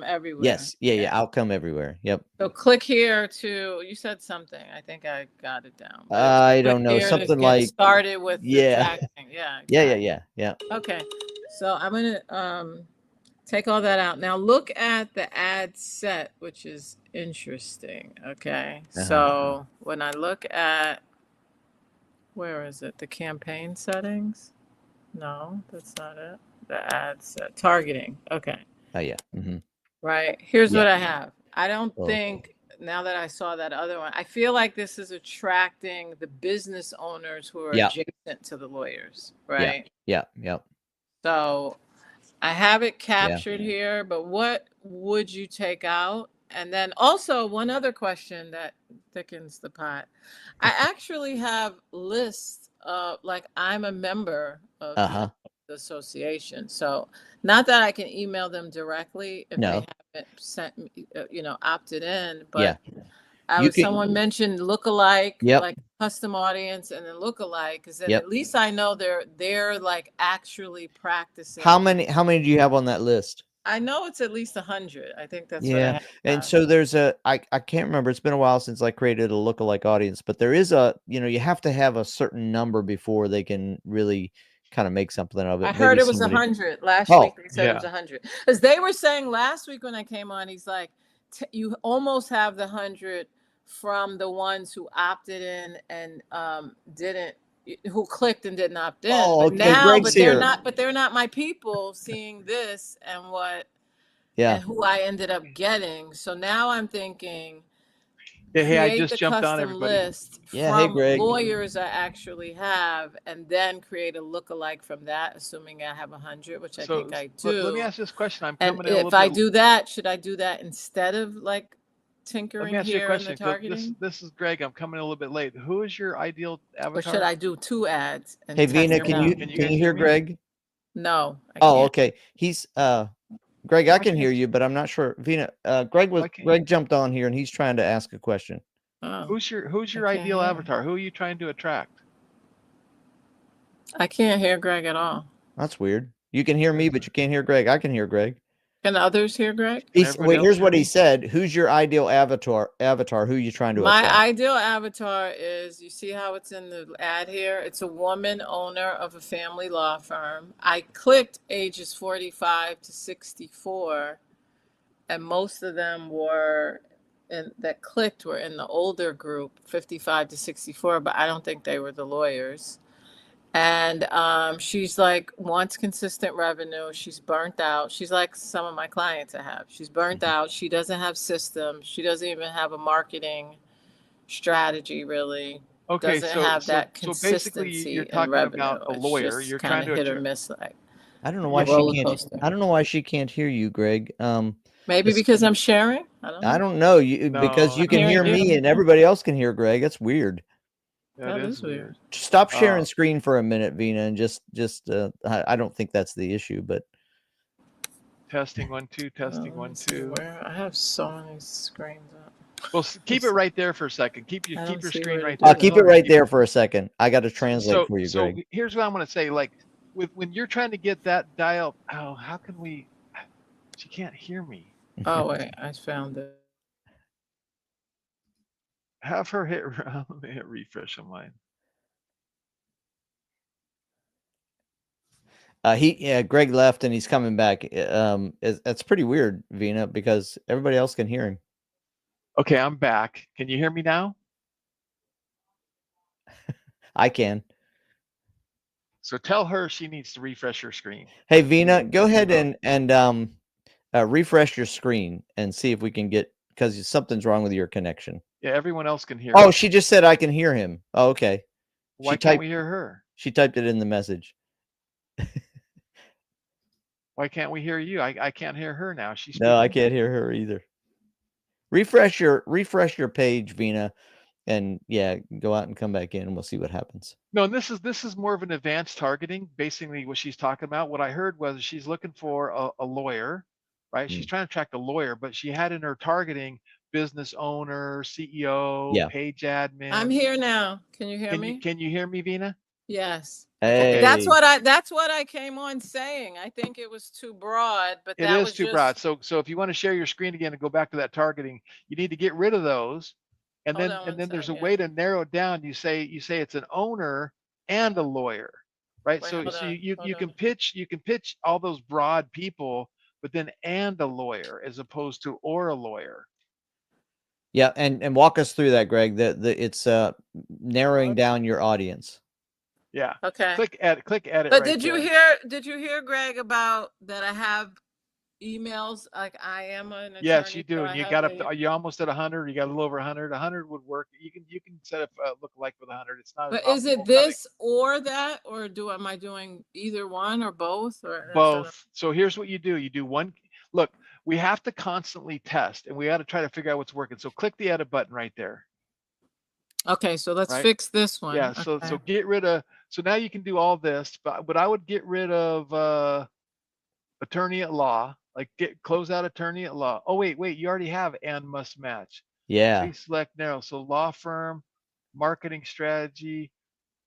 everywhere.
Yes. Yeah. Outcome everywhere. Yep.
So click here to, you said something. I think I got it down.
I don't know.
Here to
Something
get
like
started with the tracking. Yeah.
Yeah.
Okay. So I'm going to take all that out. Now look at the ad set, which is interesting. Okay. So when I look at, where is it? The campaign settings? No, that's not it. The ad set. Targeting. Okay.
Oh, yeah.
Right. Here's what I have. I don't think, now that I saw that other one, I feel like this is attracting the business owners who are adjacent to the lawyers. Right.
Yeah.
So I have it captured here, but what would you take out? And then also one other question that thickens the pot. I actually have lists of, like, I'm a member of the association. So not that I can email them directly if they haven't sent me, opted in, but someone mentioned lookalike, like custom audience and then lookalike, because then at least I know they're like actually practicing.
How many do you have on that list?
I know it's at least 100. I think that's what I have.
And so there's I can't remember. It's been a while since I created a lookalike audience, but there is you have to have a certain number before they can really kind of make something of it.
I heard it was 100 last week. They said it was 100 because they were saying last week when I came on, he's like, you almost have the 100 from the ones who opted in and who clicked and didn't opt in.
Oh,
but
okay.
now,
Greg's here.
they're not my people seeing this and
and
who I ended up getting. So now I'm thinking,
Yeah, hey, I
create
just
the
jumped on,
custom
everybody.
list
Yeah, hey,
from
Greg.
lawyers I actually have, and then create a lookalike from that, assuming I have 100, which I
So
think I
let me
do.
ask this question. I'm
And
coming in a little
if I
bit.
do that, should I do that instead of like
Let me
tinkering
ask you a
here in the
question. 'Cause
targeting?
this is Greg. I'm coming in a little bit late. Who is your ideal
Or should
avatar?
I do 2 ads and
Hey,
test
Vina,
them
can
out?
you
Can you
can
guys
you
hear
hear
me?
Greg?
No, I
Oh,
can't.
okay. He's Greg, I
Why
can hear
can't
you, but I'm not sure. Vina, Greg
why can't
Greg jumped on here and he's trying to ask a question.
Oh,
who's
I
your
can't
ideal
hear.
avatar? Who are you trying to attract?
I can't hear Greg at all.
That's weird. You can hear me, but you can't hear Greg. I can hear Greg.
Can others hear Greg?
Can
He's,
everybody
wait,
else
here's
hear
what he
me?
said. Who's your ideal avatar? Who are you trying to
My
attract?
ideal avatar is, you see how it's in the ad here? It's a woman owner of a family law firm. I clicked ages 45 to 64, and most of them were that clicked were in the older group, 55 to 64, but I don't think they were the lawyers. And she's like, wants consistent revenue. She's burnt out. She's like some of my clients I have. She's burnt out. She doesn't have systems. She doesn't even have a marketing strategy, really.
Okay,
Doesn't have that
so basically
consistency
you're
in
talking
revenue.
about a
It's
lawyer.
just
You're
kind
trying
of
to
hit or
attract.
miss, like
I don't know
a
why she
roller
can't.
coaster.
I don't know why she can't hear you, Greg.
Maybe
It's,
because I'm sharing. I don't
I
know.
don't know you because
No,
you can
no,
hear
Hearing
me
you.
and everybody else can hear Greg. That's weird.
that
That
is
is
weird.
weird.
Stop sharing
Uh,
screen for a minute, Vina, and I don't think that's the issue, but
testing 1 2,
Well,
testing
let
1
me see
2.
where I have so many screens up.
Well, keep it right there for a second.
I
Keep
don't
your
see
screen
where to
right
do
there.
that.
keep it right there for a second. I got to translate for you,
So
Greg.
here's what I'm going to say. Like when you're trying to get that dial, how can we? She can't hear me.
Oh wait, I found it.
Have her hit. Let me hit refresh on mine.
Greg left and he's coming back. That's pretty weird, Vina, because everybody else can hear him.
Okay, I'm back. Can you hear me now?
I can.
So tell her she needs to refresh her screen.
Hey, Vina, go ahead and refresh your screen and see if we can get, because something's wrong with your connection.
Yeah, everyone else can hear.
Oh, she just said I can hear him. Oh, okay.
Why can't we hear her?
She typed it in the message.
Why can't we hear you? I can't hear her now. She's
No, I
speaking.
can't hear her either. Refresh your page, Vina, and yeah, go out and come back in and we'll see what happens.
No, and this is more of an advanced targeting. Basically, what she's talking about. What I heard was she's looking for a lawyer, right? She's trying to attract a lawyer, but she had in her targeting business owner, CEO,
Yeah.
page admin.
I'm here now. Can you hear me?
Can you hear me, Vina?
Yes.
Hey.
That's what I came on saying. I think it was too broad, but
It
that
is
was
too
just
broad. So if you want to share your screen again and go back to that targeting, you need to get rid of those. And
Hold
then
on one
there's a
second.
way to narrow it down. You say it's an owner and a lawyer, right?
Wait,
So
hold on,
you
hold
can
on.
pitch all those broad people, but then and a lawyer as opposed to or a lawyer.
Yeah, and walk us through that, Greg. It's narrowing down your audience.
Yeah.
Okay.
Click edit
But
right
did you
there.
hear Greg about that I have emails like I am an attorney?
Yes, you do.
so
And
I
you
have
got up
the-
to, you almost at 100. You got a little over 100. 100 would work. You can set up look like with 100. It's not
But
as
is it
optimal,
this or that, or am I doing either one or both? Or that's not
both. So here's what you do. You do one. Look, we have to constantly test and we got to try to figure out what's working. So click the edit button right there.
Okay, so let's
Right?
fix this one.
Yeah. So
Okay.
get rid of, so now you can do all this, but I would get rid of attorney at law, like close out attorney at law. Oh, wait, you already have and must match.
Yeah.
Please select narrow. So law firm, marketing strategy.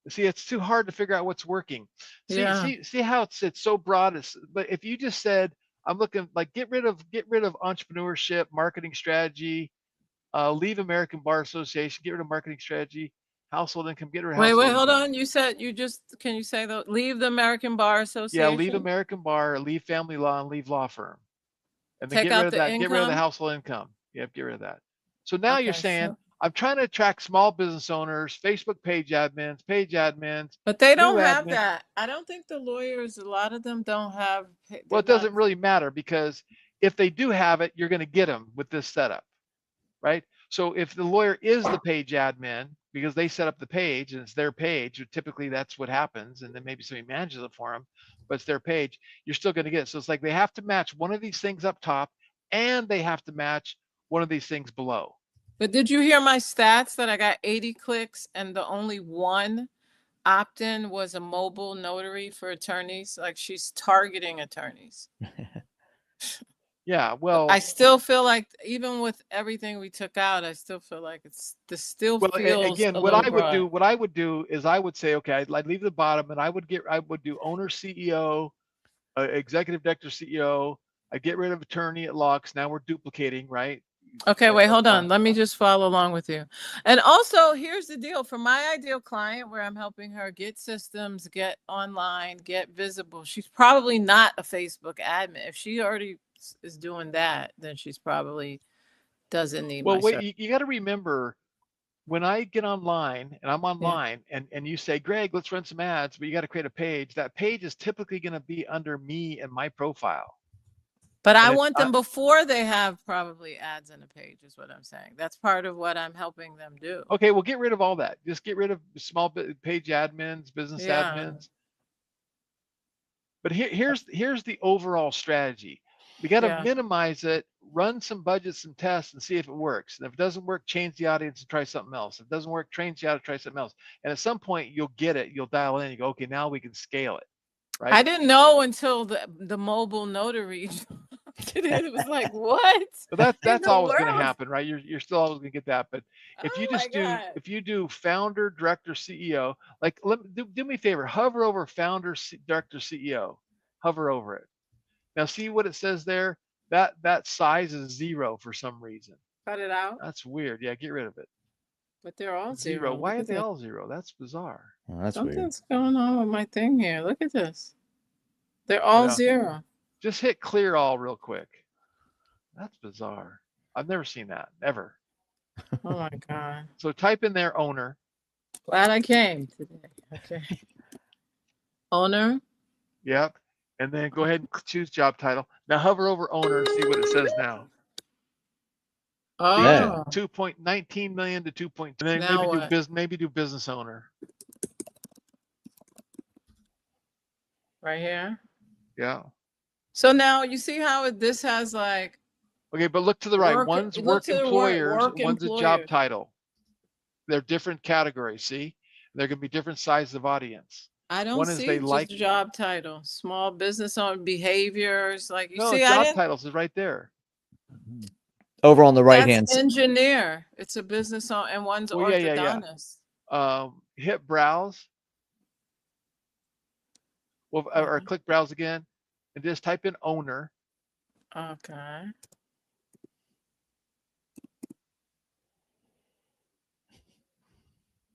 See, it's too hard to figure out what's working. See how it's so broad. But if you just said, I'm looking like get rid of entrepreneurship, marketing strategy, leave American Bar Association, get rid of marketing strategy, household income, get rid of
Wait,
household
hold
income.
on. You said can you say leave the American Bar Association?
Yeah, leave American Bar, leave family law, and leave law firm. And then
Take
get rid
out
of
the
that. Get rid of the
income?
household income. Yep, get rid of that. So now you're
Okay,
saying,
so-
I'm trying to attract small business owners, Facebook page admins.
But they don't
new
have
admin.
that. I don't think the lawyers, a lot of them don't have.
Well, it doesn't really matter because if they do have it, you're going to get them with this setup, right? So if the lawyer is the page admin, because they set up the page and it's their page, typically that's what happens, and then maybe somebody manages it for them, but it's their page, you're still going to get it. So it's like they have to match one of these things up top, and they have to match one of these things below.
But did you hear my stats that I got 80 clicks and the only one opt-in was a mobile notary for attorneys? Like, she's targeting attorneys.
Yeah, well,
I still feel like even with everything we took out, I still feel like this still feels
again,
a
what
little
I would
broad.
do, what I would do is I would say, okay, I'd leave the bottom, and I would do owner, CEO, executive director, CEO. I get rid of attorney at Lux. Now we're duplicating, right?
Okay, wait, hold on. Let me just follow along with you. And also, here's the deal. For my ideal client, where I'm helping her get systems, get online, get visible, she's probably not a Facebook admin. If she already is doing that, then she's probably doesn't need my
Well, wait,
service.
you got to remember, when I get online and I'm online and you say, Greg, let's run some ads, but you got to create a page. That page is typically going to be under me and my profile.
But I
And
want them before they have probably ads in a page, is what I'm saying. That's part of what I'm helping them do.
Okay, well, get rid of all that. Just get rid of small page admins, business admins. But here's the overall strategy. We got to minimize it, run some budgets, some tests, and see if it works. And if it doesn't work, change the audience and try something else. If it doesn't work, change the audience, try something else. And at some point, you'll get it. You'll dial in. You go, okay, now we can scale it. Right?
I didn't know until the mobile notary did it. It was like, what?
But that's always going to happen, right? You're still always going to get that. But if you just if you do founder, director, CEO, like do me a favor, hover over founder, director, CEO, hover over it. Now see what it says there. That size is 0 for some reason.
Cut it out.
That's weird. Yeah, get rid of it.
But they're all 0.
Zero. Why are they all 0? That's bizarre.
Oh, that's
Something's going on with my thing here. Look at this. They're all 0.
Just hit clear all real quick. That's bizarre. I've never seen that, ever.
Oh my God.
So type in there owner.
Glad I came today. Okay. Owner.
Yep. And then go ahead and choose job title. Now hover over owner and see what it says now.
Oh.
2.19 million to 2.2. And then
Now
maybe do business owner.
Right here.
Yeah.
So now you see how this has like.
Okay, but look to the right. One's work employers, one's a job title. They're different categories. See, they're going to be different sizes of audience.
I don't see just job title. Small business owner behaviors. Like you see,
job titles is right there.
Over on the right hand
side. Engineer. It's a business owner, and one's orthodontist.
Hit browse. Well, or click browse again, and just type in owner.
Okay.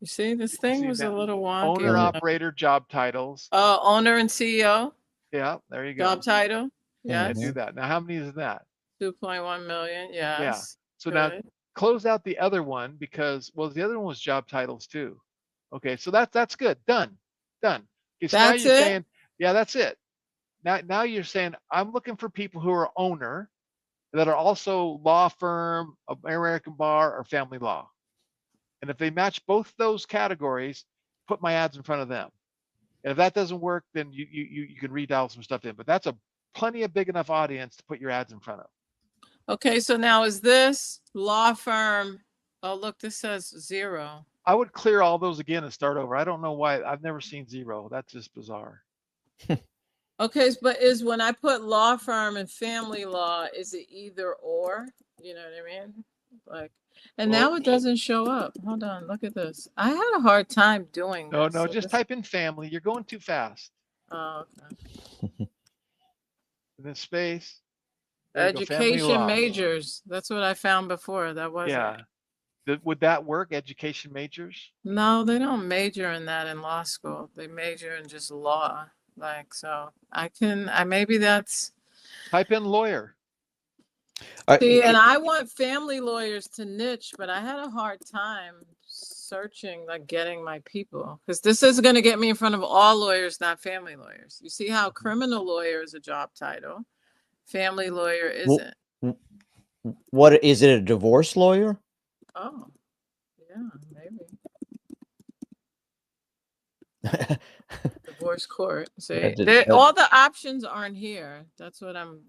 You see, this thing was a little wonky.
Owner, operator, job titles.
Oh, owner and CEO.
Yeah, there you go.
Job title.
Yeah, do that. Now, how many is that?
2.1 million. Yes.
Yeah. So now close out the other one because, well, the other one was job titles too. Okay, so that's good. Done. Okay, so
that's
now you're
it.
saying, yeah, that's it. Now you're saying I'm looking for people who are owner that are also law firm, American bar, or family law. And if they match both those categories, put my ads in front of them. And if that doesn't work, then you can redial some stuff in. But that's plenty of big enough audience to put your ads in front of.
Okay, so now is this law firm? Oh, look, this says 0.
I would clear all those again and start over. I don't know why. I've never seen 0. That's just bizarre.
Okay, but when I put law firm and family law, is it either or? You know what I mean? Like. And now it doesn't show up. Hold on, look at this. I had a hard time doing this.
No, just type in family. You're going too fast.
Oh, okay.
And then space.
Education majors. That's what I found before. That wasn't.
Yeah. Would that work? Education majors?
No, they don't major in that in law school. They major in just law. Like, so maybe that's.
Type in lawyer.
See, and I want family lawyers to niche, but I had a hard time searching, like getting my people, because this is going to get me in front of all lawyers, not family lawyers. You see how criminal lawyer is a job title, family lawyer isn't.
What is it? A divorce lawyer?
Oh, yeah, maybe. Divorce court. See, all the options aren't here. That's what I'm.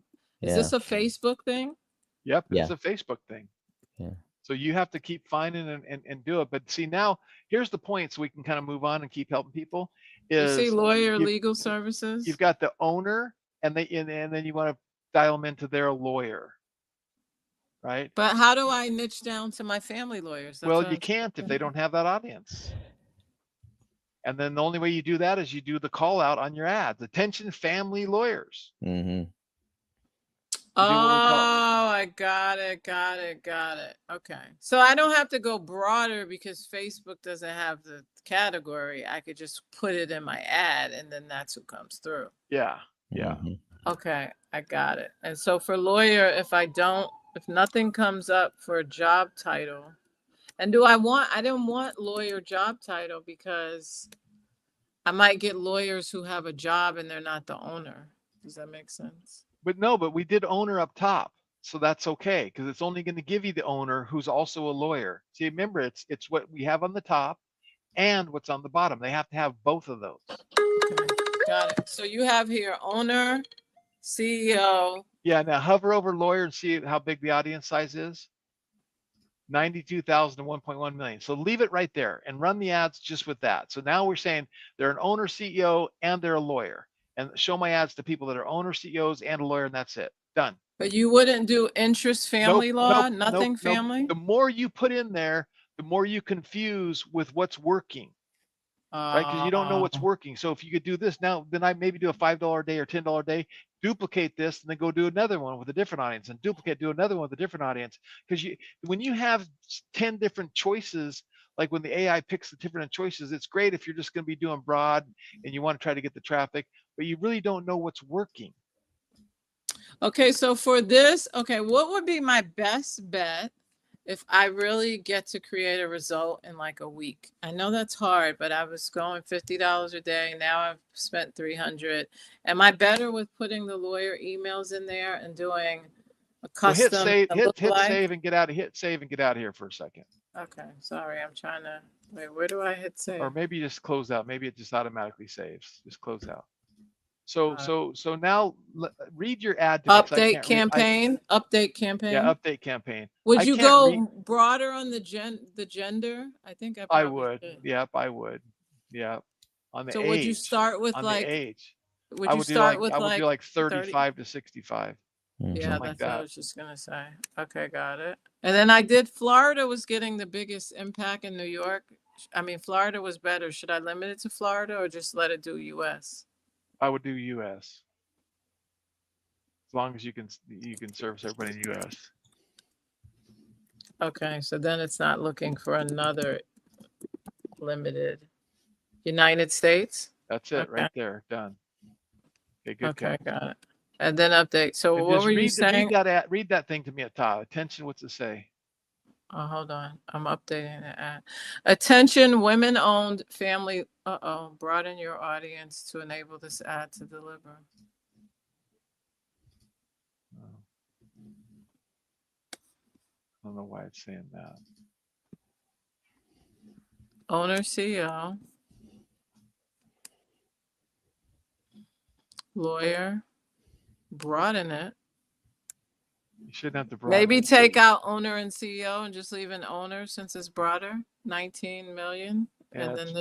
Is this a Facebook thing?
Yep,
Yeah.
it's a Facebook thing.
Yeah.
So you have to keep finding and do it. But see, now here's the point, so we can kind of move on and keep helping people.
You see,
Is
lawyer legal services.
you've got the owner, and then you want to dial them into their lawyer, right?
But how do I niche down to my family lawyers? That's
Well,
what
you
I'm
can't if
saying.
they don't have that audience. And then the only way you do that is you do the call out on your ads. Attention family lawyers.
Mm-hmm.
Oh, I got it. Okay. So I don't have to go broader because Facebook doesn't have the category. I could just put it in my ad and then that's who comes through.
Yeah.
Okay, I got it. And so for lawyer, if nothing comes up for a job title, and I didn't want lawyer job title because I might get lawyers who have a job and they're not the owner. Does that make sense?
But we did owner up top. So that's okay, because it's only going to give you the owner who's also a lawyer. See, remember, it's what we have on the top and what's on the bottom. They have to have both of those.
Okay, got it. So you have here owner, CEO.
Yeah, now hover over lawyer and see how big the audience size is. 92,000 to 1.1 million. So leave it right there and run the ads just with that. So now we're saying they're an owner, CEO, and they're a lawyer. And show my ads to people that are owner, CEOs, and a lawyer, and that's it. Done.
But you wouldn't do interest family law, nothing family?
The more you put in there, the more you confuse with what's working. Right? Because you don't know what's working. So if you could do this now, then I maybe do a $5 a day or $10 a day, duplicate this, and then go do another one with a different audience, and do another one with a different audience. Because when you have 10 different choices, like when the AI picks the different choices, it's great if you're just going to be doing broad and you want to try to get the traffic, but you really don't know what's working.
Okay, so for this, what would be my best bet if I really get to create a result in like a week? I know that's hard, but I was going $50 a day. Now I've spent $300. Am I better with putting the lawyer emails in there and doing a custom?
Well, hit save and get out of here for a second.
Okay, sorry, I'm trying to wait. Where do I hit save?
Or maybe just close out. Maybe it just automatically saves. Just close out. So now read your ad.
Update campaign. Update campaign.
Yeah, update campaign.
Would you go broader on the gender? I think
I would. Yep, I would. Yeah. On the
so
age.
Would you start with
on
like
the age?
Would you start with
I would
like
do like 35
30?
to 65.
Yeah, that's what I was just gonna say. Okay, got it. And then I did Florida was getting the biggest impact in New York. I mean, Florida was better. Should I limit it to Florida or just let it do US?
I would do US. As long as you can service everybody in US.
Okay, so then it's not looking for another limited United States.
That's it right there. Done. Okay, good.
Okay, got it. And then update. So what were you saying?
Read that thing to me at top. Attention, what's it say?
Oh, hold on. I'm updating the ad. Attention, women-owned family. Broaden your audience to enable this ad to deliver.
I don't know why it's saying that.
Owner, CEO, lawyer. Broaden it.
You shouldn't have to broaden.
Maybe take out owner and CEO and just leave an owner since it's broader. 19 million.
Yeah,
and then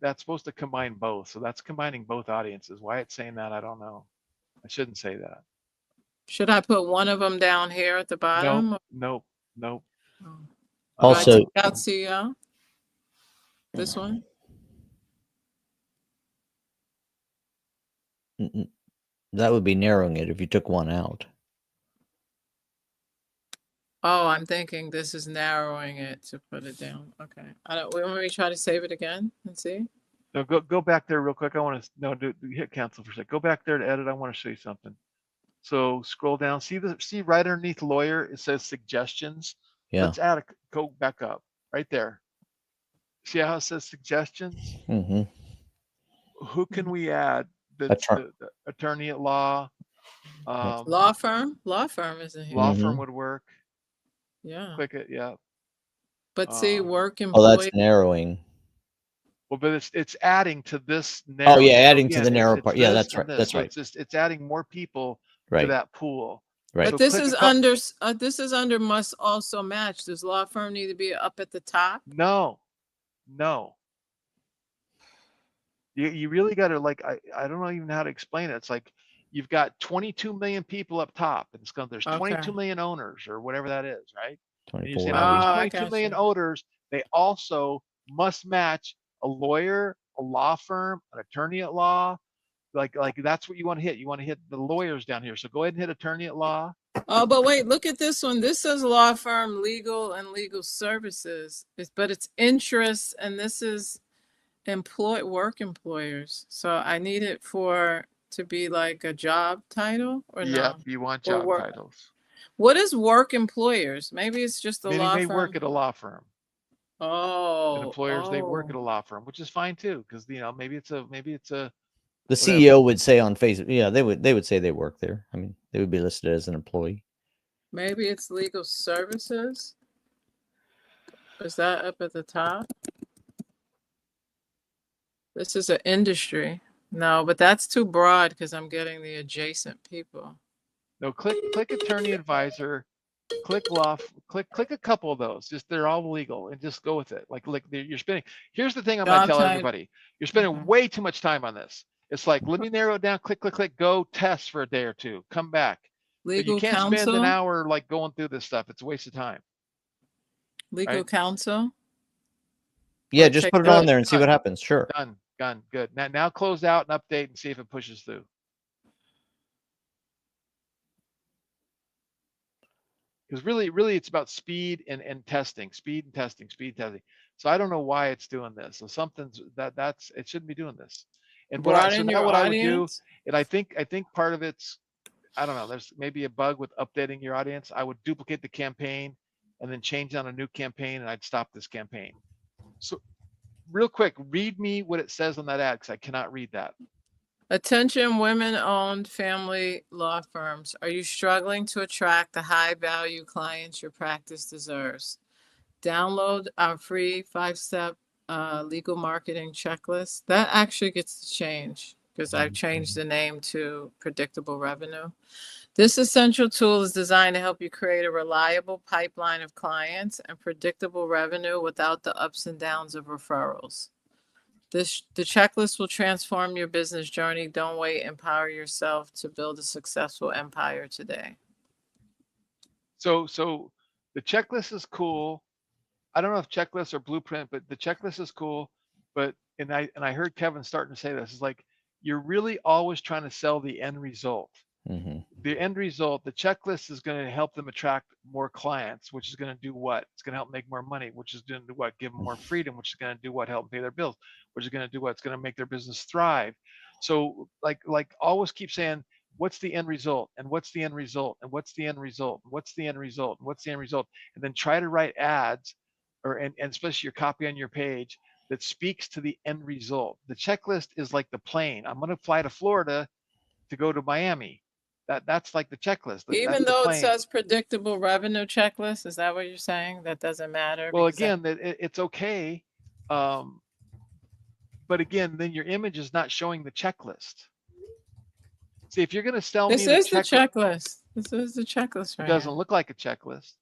that's supposed to combine both. So that's combining both audiences. Why it's saying that, I don't know. I shouldn't say that.
Should I put one of them down here at the bottom?
Nope.
Oh.
Also,
take out CEO. This one.
That would be narrowing it if you took one out.
Oh, I'm thinking this is narrowing it to put it down. Okay. Want me to try to save it again and see?
No, go back there real quick. I want to hit cancel for a sec. Go back there to edit. I want to show you something. So scroll down. See right underneath lawyer, it says suggestions.
Yeah.
Let's go back up right there. See how it says suggestions?
Mm-hmm.
Who can we add? The attorney at law.
Law firm. Law firm isn't here.
Law firm would work.
Yeah.
Click it. Yeah.
But see, work
Oh, that's
employee.
narrowing.
Well, but it's adding to this
Oh
narrow.
yeah,
So
adding to
again,
the narrow
it's
part. Yeah,
this
that's
and
right.
this.
That's
So
right.
it's adding more people to
Right.
that pool.
Right.
So
But this
click a
is
couple.
this is under must also match. Does law firm need to be up at the top?
No, no. You really got to like I don't know even how to explain it. It's like you've got 22 million people up top, and it's going there's
Okay.
22 million owners or whatever that is, right? And you say
24.
now these
Oh, I
22
got
million
you.
owners, they also must match a lawyer, a law firm, an attorney at law. Like that's what you want to hit. You want to hit the lawyers down here. So go ahead and hit attorney at law.
Oh, but wait, look at this one. This says law firm, legal and legal services. But it's interests, and this is work employers. So I need it to be like a job title or
Yep,
no?
you want
Or
job
work.
titles.
What is work employers? Maybe it's just a
Many
law
may
firm.
work at a law firm. And
Oh,
employers they work at a law firm, which is fine too, because maybe it's a
The
whatever.
CEO would say on Facebook, yeah, they would say they work there. I mean, they would be listed as an employee.
maybe it's legal services. Is that up at the top? This is an industry. No, but that's too broad because I'm getting the adjacent people.
No, click attorney advisor, click law, click a couple of those. Just they're all legal, and just go with it. Like you're spending. Here's the thing I'm gonna
Job
tell
title.
everybody: you're spending way too much time on this. It's like let me narrow it down. Click, go test for a day or two. Come back. But you
Legal
can't spend an
counsel.
hour like going through this stuff. It's a waste of time.
Legal
Right?
counsel.
Yeah,
Or
just
take
put it
that-
on there and see what happens. Sure.
Done. Good. Now close out and update and see if it pushes through. Because really it's about speed and testing, speed and testing. So I don't know why it's doing this. So something's that's it shouldn't be doing this. And what
Broaden your
what I would do,
audience.
and I think part of it's, I don't know, there's maybe a bug with updating your audience. I would duplicate the campaign and then change on a new campaign, and I'd stop this campaign. So real quick, read me what it says on that ad, because I cannot read that.
Attention women-owned family law firms. Are you struggling to attract the high-value clients your practice deserves? Download our free 5-step legal marketing checklist. That actually gets to change because I've changed the name to Predictable Revenue. This essential tool is designed to help you create a reliable pipeline of clients and predictable revenue without the ups and downs of referrals. The checklist will transform your business journey. Don't wait. Empower yourself to build a successful empire today.
So the checklist is cool. I don't know if checklist or blueprint, but the checklist is cool. But and I heard Kevin starting to say this, is like you're really always trying to sell the end result.
Mm-hmm.
The end result, the checklist is going to help them attract more clients, which is going to do what? It's going to help make more money, which is going to do what? Give them more freedom, which is going to do what? Help them pay their bills, which is going to do what? It's going to make their business thrive. So like always keep saying, what's the end result? And what's the end result? And what's the end result? What's the end result? And what's the end result? And then try to write ads and especially your copy on your page that speaks to the end result. The checklist is like the plane. I'm going to fly to Florida to go to Miami. That's like the checklist.
Even though it says predictable revenue checklist, is that what you're saying? That doesn't matter?
Well, again, it's okay. But again, then your image is not showing the checklist. See, if you're going to sell me
this is the checklist. This is the checklist, right?
It doesn't look like a checklist.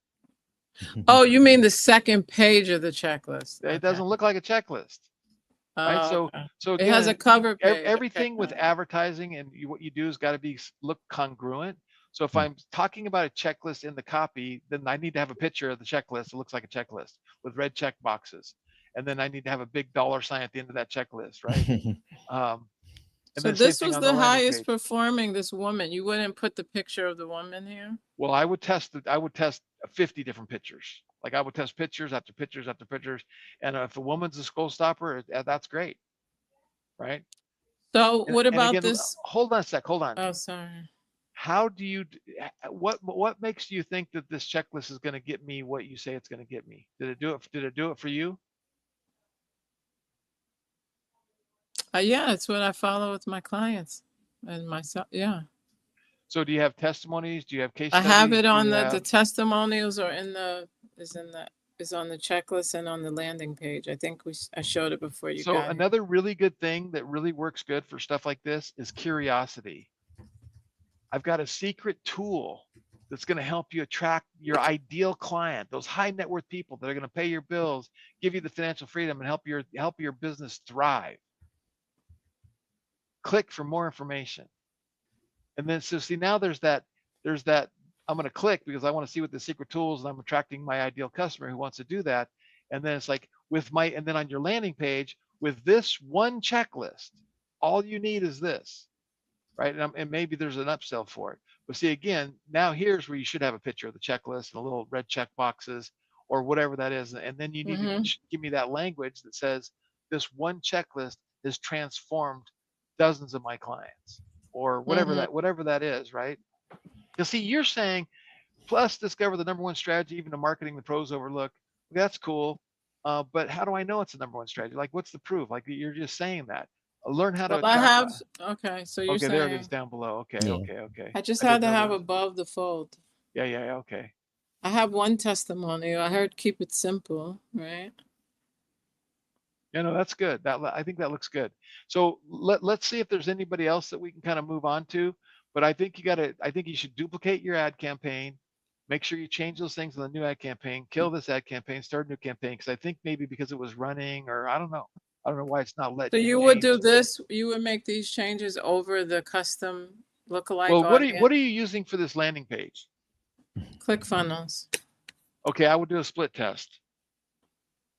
Oh, you mean the second page of the checklist?
It doesn't look like a checklist. Right. So again,
it has a cover page.
Everything with advertising and what you do has got to look congruent. So if I'm talking about a checklist in the copy, then I need to have a picture of the checklist that looks like a checklist with red check boxes, and then I need to have a big $sign at the end of that checklist, right?
So this was the highest performing. This woman, you wouldn't put the picture of the woman here?
Well, I would test 50 different pictures. Like I would test pictures after pictures after pictures, and if a woman's a scroll stopper, that's great, right?
So what about
again,
this?
Hold on a sec. Hold on.
Oh, sorry.
How do you? What makes you think that this checklist is going to get me what you say it's going to get me? Did it do it for you?
Yeah, it's what I follow with my clients and myself. Yeah.
So do you have testimonies? Do you have case
I
studies?
have it on the testimonials or in the is on the checklist and on the landing page. I think I showed it before you
So
got here.
another really good thing that really works good for stuff like this is curiosity. I've got a secret tool that's going to help you attract your ideal client, those high net worth people that are going to pay your bills, give you the financial freedom, and help your business thrive. Click for more information. And then so see, now there's that I'm going to click because I want to see what the secret tools, and I'm attracting my ideal customer who wants to do that. And then it's like and then on your landing page with this one checklist, all you need is this, right? And maybe there's an upsell for it. But see, again, now here's where you should have a picture of the checklist and a little red check boxes or whatever that is. And then you need to give me that language that says this one checklist has transformed dozens of my clients, or whatever that is, right? You'll see, you're saying, plus discover the number one strategy, even to marketing the pros overlook. That's cool. But how do I know it's the number one strategy? Like, what's the proof? Like, you're just saying that. Learn how to.
Well, I have, okay, so you're saying.
Okay, there it is down below. Okay, okay.
I just had to have above the fold.
Yeah, okay.
I have one testimonial. I heard keep it simple, right?
Yeah, no, that's good. I think that looks good. So let's see if there's anybody else that we can kind of move on to. But I think you should duplicate your ad campaign. Make sure you change those things in the new ad campaign, kill this ad campaign, start a new campaign. Because I think maybe because it was running, or I don't know why it's not letting.
So you would do this, you would make these changes over the custom lookalike.
Well, what are you using for this landing page?
ClickFunnels.
Okay, I would do a split test.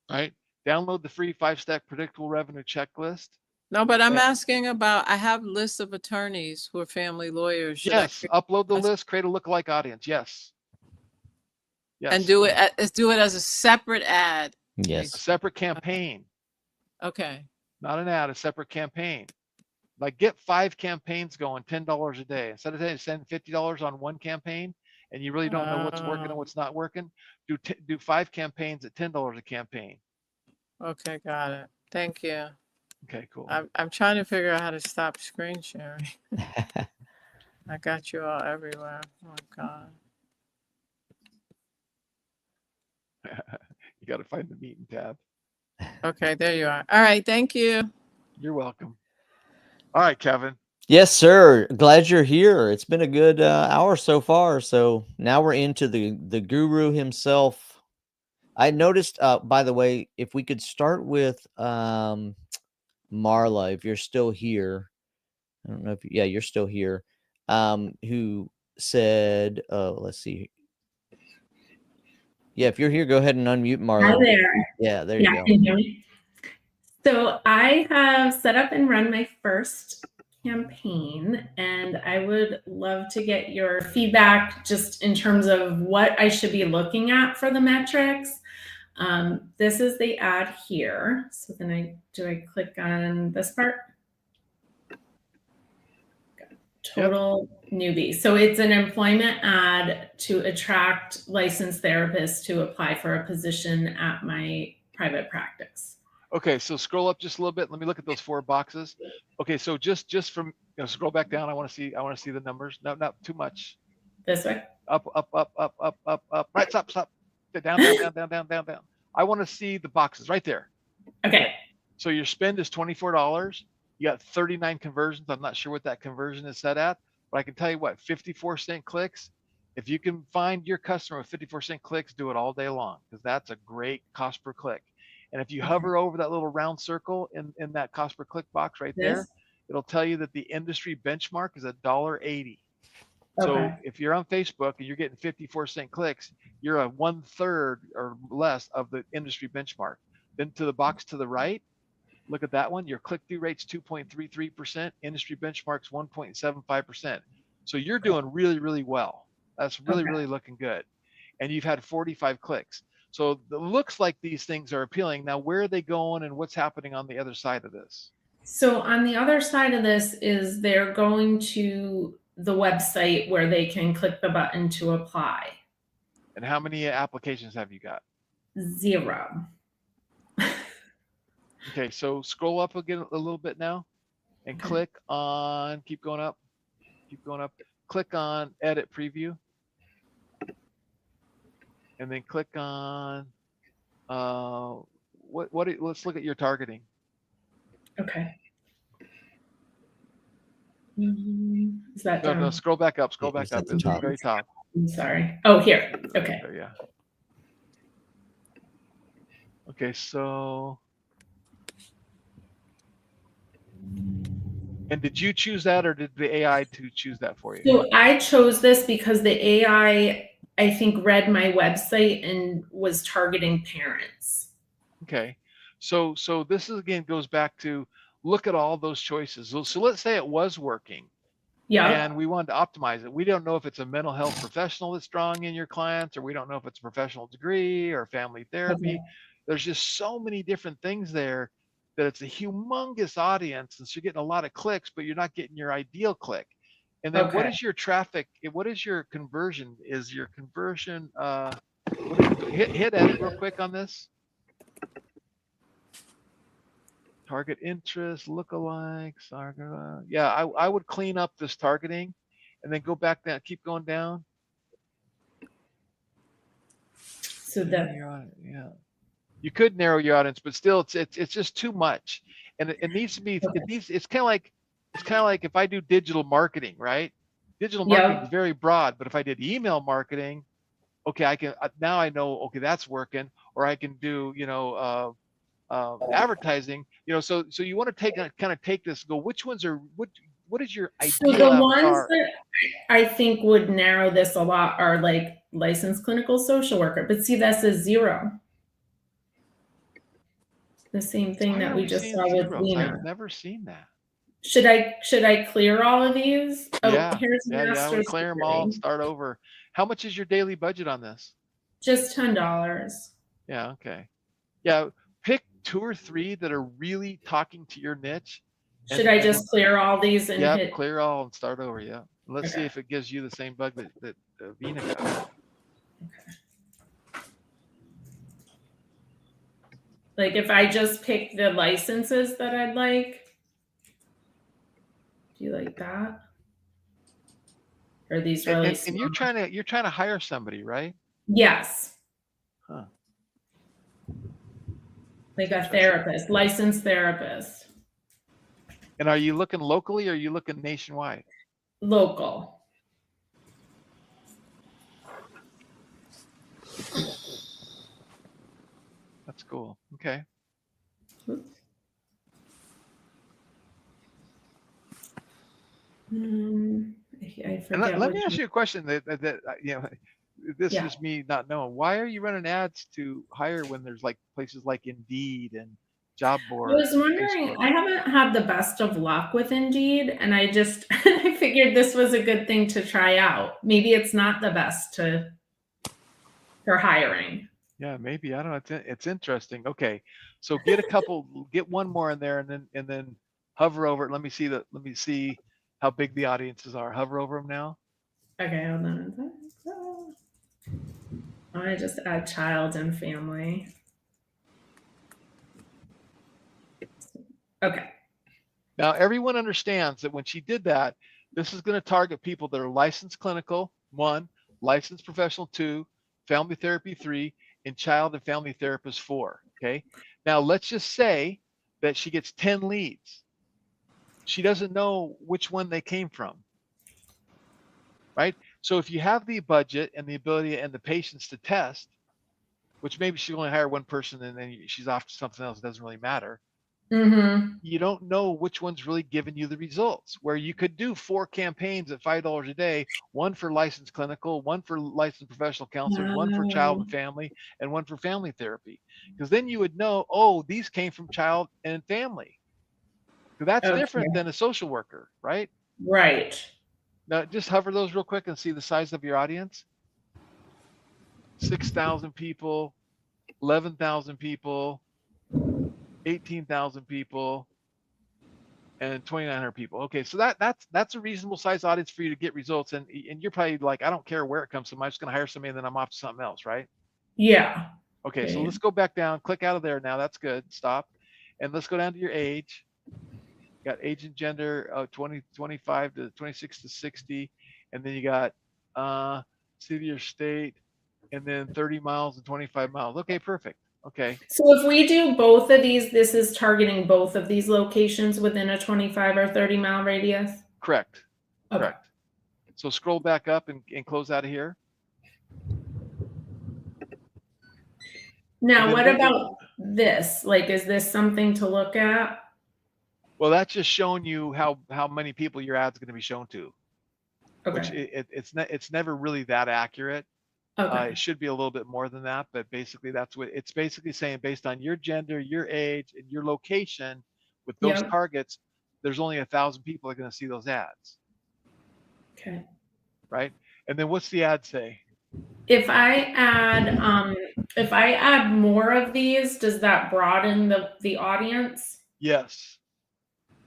Right? Download the free 5-step predictable revenue checklist.
No, but I'm asking about, I have lists of attorneys who are family lawyers.
Yes, upload the list, create a lookalike audience. Yes.
And do it as a separate ad.
Yes.
A separate campaign.
Okay.
Not an ad, a separate campaign. Like, get 5 campaigns going, $10 a day. Instead of sending $50 on one campaign, and you really don't know what's working and what's not working, do 5 campaigns at $10 a campaign.
Okay, got it. Thank you.
Okay, cool.
I'm trying to figure out how to stop screen sharing. I got you all everywhere. Oh God.
You got to find the meeting tab.
Okay, there you are. All right, thank you.
You're welcome. All right, Kevin.
Yes, sir. Glad you're here. It's been a good hour so far. So now we're into the guru himself. I noticed, by the way, if we could start with Marla, if you're still here. I don't know if you're still here. Who said, let's see. Yeah, if you're here, go ahead and unmute Marla.
Hi there.
Yeah, there you go.
Can you hear me? So I have set up and run my first campaign, and I would love to get your feedback just in terms of what I should be looking at for the metrics. This is the ad here. So then do I click on this part? Total newbie. So it's an employment ad to attract licensed therapists to apply for a position at my private practice.
Okay, so scroll up just a little bit. Let me look at those 4 boxes. Okay, so just from scroll back down. I want to see the numbers. No, not too much.
This way.
Up. Right, stop. Down. I want to see the boxes right there.
Okay.
So your spend is $24. You got 39 conversions. I'm not sure what that conversion is set at, but I can tell you what, 54-cent clicks. If you can find your customer with 54-cent clicks, do it all day long, because that's a great cost per click. And if you hover over that little round circle in that cost per click box right there, it'll tell you that the industry benchmark is $1.80. So if you're on Facebook and you're getting 54-cent clicks, you're a 1/3 or less of the industry benchmark. Then to the box to the right, look at that one. Your click-through rate's 2.33%. Industry benchmark's 1.75%. So you're doing really, really well. That's really looking good. And you've had 45 clicks. So it looks like these things are appealing. Now, where are they going and what's happening on the other side of this?
So on the other side of this is they're going to the website where they can click the button to apply.
And how many applications have you got?
0.
Okay, so scroll up again a little bit now and click on, keep going up, click on edit preview. And then click on Let's look at your targeting.
Okay. Is that
No,
done?
no, scroll back up. Scroll
Yeah,
back
it's at
up.
the
It's at the
top.
very top.
I'm sorry. Oh, here. Okay.
There, yeah. Okay, so. And did you choose that, or did the AI to choose that for you?
So I chose this because the AI, I think, read my website and was targeting parents.
Okay, so this is, again, goes back to look at all those choices. So let's say it was working.
Yeah.
And we wanted to optimize it. We don't know if it's a mental health professional that's drawing in your clients, or we don't know if it's a professional degree or family therapy.
Okay.
There's just so many different things there that it's a humongous audience, and so you're getting a lot of clicks, but you're not getting your ideal click. And then what
Okay.
is your traffic? What is your conversion? Is your conversion hit edit real quick on this? Target interest, lookalikes, yeah, I would clean up this targeting and then go back down, keep going down.
So that,
yeah. You could narrow your audience, but still it's just too much. And it needs to be, it's kind of like if I do digital marketing, right? Digital marketing is very broad, but if I did email marketing, okay, I can, now I know, okay, that's working, or I can do, advertising, so you want to take this, go, which ones are, what is your ideal
so the
avatar?
ones that I think would narrow this a lot are like licensed clinical social worker, but see, that says 0. The same thing
Why
that
are
we
we
just
seeing
saw with
zeros?
Lena.
I've never seen that.
Should I clear all of these? Oh,
Yeah,
here's
I would
master's
clear them all and
degree.
start over. How much is your daily budget on this?
Just $10.
Yeah, okay. Yeah, pick 2 or 3 that are really talking to your niche.
Should I just clear all these and hit?
Clear all and start over, yeah. Let's see if it gives you the same bug that Vina got.
Like if I just pick the licenses that I'd like, do you like that? Or are these really
and you're trying to hire somebody, right?
Yes.
Huh.
Like a therapist, licensed therapist.
And are you looking locally or are you looking nationwide?
Local.
That's cool. Okay.
I forget.
Let me ask you a question that this
Yeah.
is me not knowing. Why are you running ads to hire when there's like places like Indeed and job boards?
I was wondering, I haven't had the best of luck with Indeed, and I just I figured this was a good thing to try out. Maybe it's not the best for hiring.
Yeah, maybe. I don't know. It's interesting. Okay, so get one more in there, and then hover over it. Let me see how big the audiences are. Hover over them now.
Okay, hold on. I'm gonna just add child and family. Okay.
Now everyone understands that when she did that, this is going to target people that are licensed clinical 1, licensed professional 2, family therapy 3, and child and family therapist 4. Okay. Now let's just say that she gets 10 leads. She doesn't know which one they came from. Right? So if you have the budget and the ability and the patience to test, which maybe she only hire one person and then she's off to something else, it doesn't really matter.
Mm-hmm.
You don't know which one's really giving you the results, where you could do 4 campaigns at $5 a day, 1 for licensed clinical, 1 for licensed professional counselors, 1 for child and family, and 1 for family therapy. Because then you would know, oh, these came from child and family. So that's different than a social worker, right?
Right.
Now just hover those real quick and see the size of your audience. 6,000 people, 11,000 people, 18,000 people, and 2,900 people. Okay, so that's a reasonable size audience for you to get results, and you're probably like, I don't care where it comes from. I'm just going to hire somebody and then I'm off to something else, right?
Yeah.
Okay, so let's go back down. Click out of there now. That's good. Stop, and let's go down to your age. You got age and gender, 25 to 26 to 60, and then you got city or state, and then 30 miles and 25 miles. Okay, perfect. Okay.
So if we do both of these, this is targeting both of these locations within a 25 or 30 mile radius?
Correct.
Okay.
Correct. So scroll back up and close out of here.
Now, what about this? Like, is this something to look at?
Well, that's just showing you how many people your ad's going to be shown to.
Okay.
Which it's never really that accurate.
Okay.
It should be a little bit more than that, but basically that's what it's basically saying. Based on your gender, your age, and your location, with those targets, there's only 1,000 people that are going to see those ads.
Okay.
Right. And then what's the ad say?
If I add more of these, does that broaden the audience?
Yes.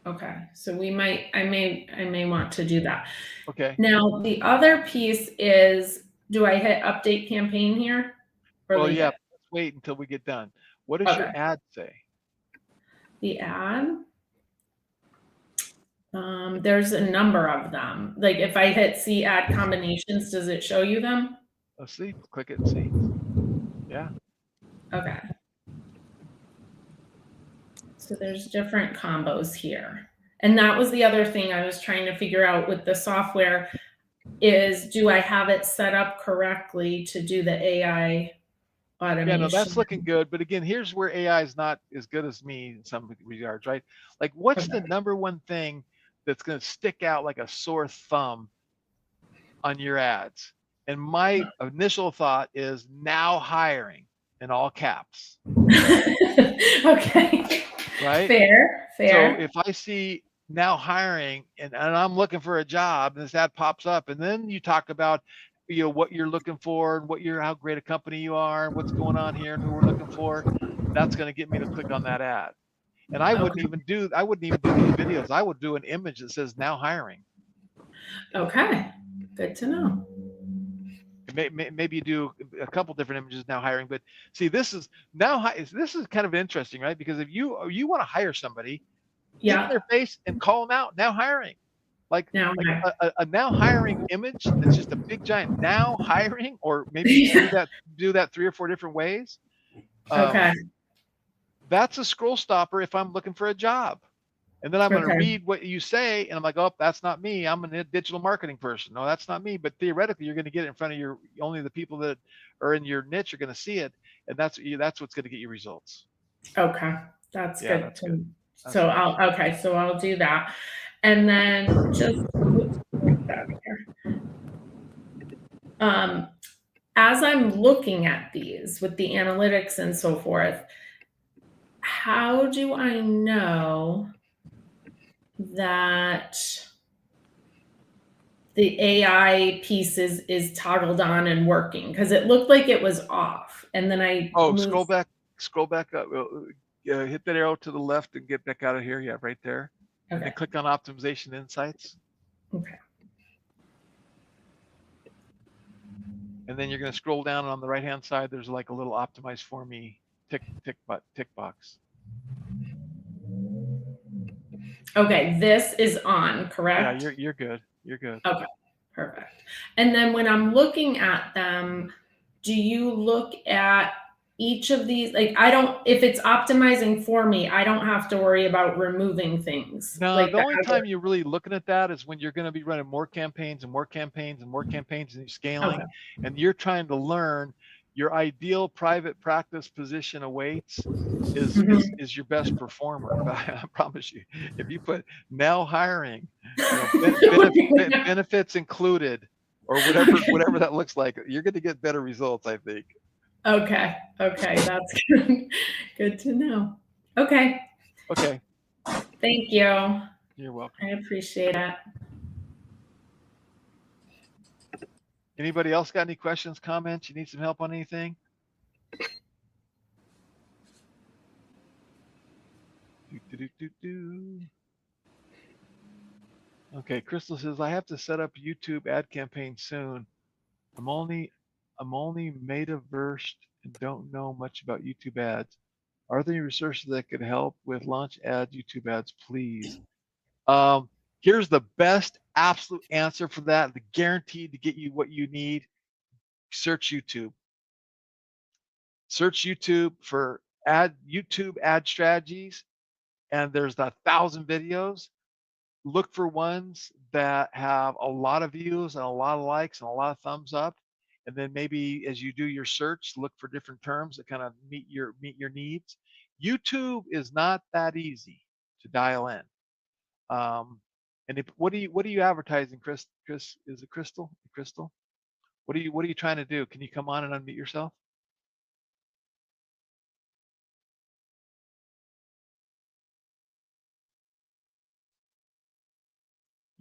Okay, so I may want to do that.
Okay.
Now the other piece is, do I hit update campaign here?
Well, yeah. Let's wait until we get done. What does your ad say?
The ad. There's a number of them. Like if I hit see ad combinations, does it show you them?
Let's see. Click it and see. Yeah.
Okay. So there's different combos here. And that was the other thing I was trying to figure out with the software is, do I have it set up correctly to do the AI automation?
Yeah, no, that's looking good. But again, here's where AI is not as good as me in some regards, right? Like what's the number one thing that's going to stick out like a sore thumb on your ads? And my initial thought is now hiring in all caps.
Okay.
Right?
Fair.
So if I see now hiring and I'm looking for a job and this ad pops up and then you talk about what you're looking for and how great a company you are and what's going on here and who we're looking for, that's going to get me to click on that ad. And I wouldn't even do these videos. I would do an image that says now hiring.
Okay. Good to know.
Maybe you do a couple different images now hiring, but see, this is kind of interesting, right? Because if you want to hire somebody, get in their face and call them out now hiring, like a now hiring image that's just a big giant now hiring, or maybe do that 3 or 4 different ways.
Okay.
That's a scroll stopper if I'm looking for a job. And then I'm going to read what you say, and I'm like, oh, that's not me. I'm a digital marketing person. No, that's not me. But theoretically, you're going to get it in front of only the people that are in your niche are going to see it, and that's what's going to get you results.
Okay, that's good. So I'll do that, and then just as I'm looking at these with the analytics and so forth, how do I know that the AI piece is toggled on and working? Because it looked like it was off, and then
scroll back up, hit that arrow to the left and get back out of here. Yeah, right there. Okay. And then click on Optimization Insights.
Okay.
And then you're going to scroll down, and on the right hand side there's like a little Optimize for Me tick box.
Okay, this is on, correct?
Yeah, you're good. You're good.
Okay, perfect. And then when I'm looking at them, do you look at each of these? Like, if it's optimizing for me, I don't have to worry about removing things.
No,
like
the only time you're really looking at that is when you're going to be running more campaigns and more campaigns and more campaigns and you're scaling, and you're trying to learn your ideal private practice position awaits is your best performer. I promise you. If you put now hiring, benefits included, or whatever that looks like, you're going to get better results, I think.
Okay, that's good. Good to know. Okay. Thank you.
You're welcome.
I appreciate it.
Anybody else got any questions, comments? You need some help on anything? Okay, Crystal says, I have to set up YouTube ad campaign soon. I'm only metaversed and don't know much about YouTube ads. Are there any resources that could help with launch ad YouTube ads, please? Here's the best absolute answer for that, the guaranteed to get you what you need. Search YouTube. Search YouTube for YouTube ad strategies, and there's 1,000 videos. Look for ones that have a lot of views and a lot of likes and a lot of thumbs up. And then maybe as you do your search, look for different terms that kind of meet your needs. YouTube is not that easy to dial in. And what are you advertising, Chris? Chris, is it Crystal? Crystal? What are you trying to do? Can you come on and unmute yourself?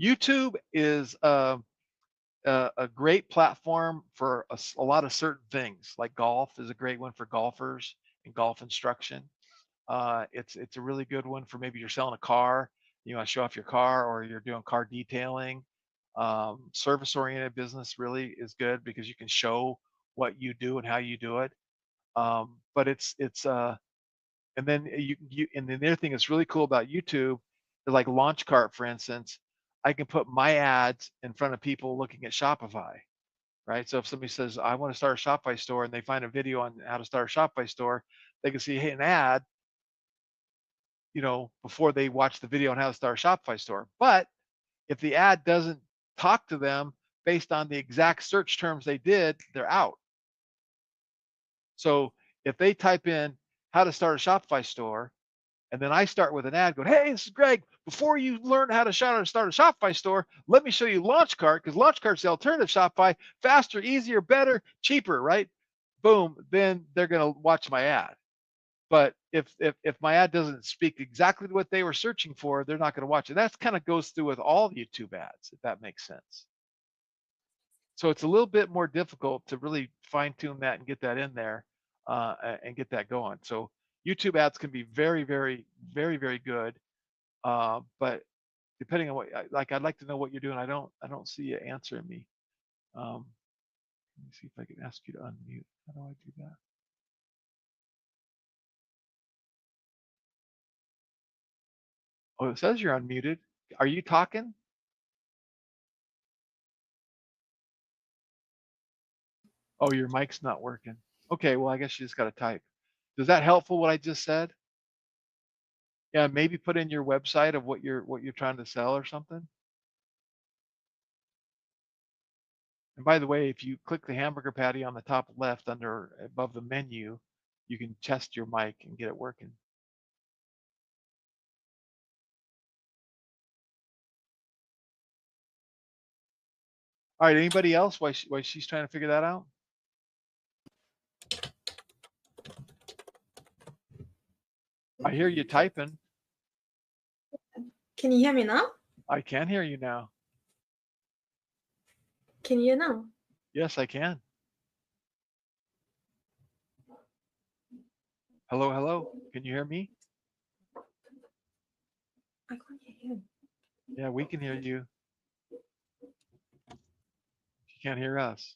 YouTube is a great platform for a lot of certain things. Like golf is a great one for golfers and golf instruction. It's a really good one for maybe you're selling a car, you want to show off your car, or you're doing car detailing. Service-oriented business really is good because you can show what you do and how you do it. But and then and the other thing that's really cool about YouTube is like Launchcart, for instance. I can put my ads in front of people looking at Shopify, right? So if somebody says, I want to start a Shopify store, and they find a video on how to start a Shopify store, they can see, hey, an ad, before they watch the video on how to start a Shopify store. But if the ad doesn't talk to them based on the exact search terms they did, they're out. So if they type in how to start a Shopify store, and then I start with an ad going, hey, this is Greg. Before you learn how to start a Shopify store, let me show you Launchcart, because Launchcart's the alternative Shopify, faster, easier, better, cheaper, right? Boom, then they're going to watch my ad. But if my ad doesn't speak exactly to what they were searching for, they're not going to watch it. That kind of goes through with all YouTube ads, if that makes sense. So it's a little bit more difficult to really fine tune that and get that in there and get that going. So YouTube ads can be very, very, very, very good. But depending on what, I'd like to know what you're doing. I don't see you answering me. Let me see if I can ask you to unmute. How do I do that? Oh, it says you're unmuted. Are you talking? Oh, your mic's not working. Okay, well, I guess you just got to type. Is that helpful, what I just said? Yeah, maybe put in your website of what you're trying to sell or something. And by the way, if you click the hamburger patty on the top left above the menu, you can test your mic and get it working. All right, anybody else? Why she's trying to figure that out? I hear you typing.
Can you hear me now?
I can hear you now.
Can you hear now?
Yes, I can. Hello, hello. Can you hear me?
I can't hear you.
Yeah, we can hear you. You can't hear us.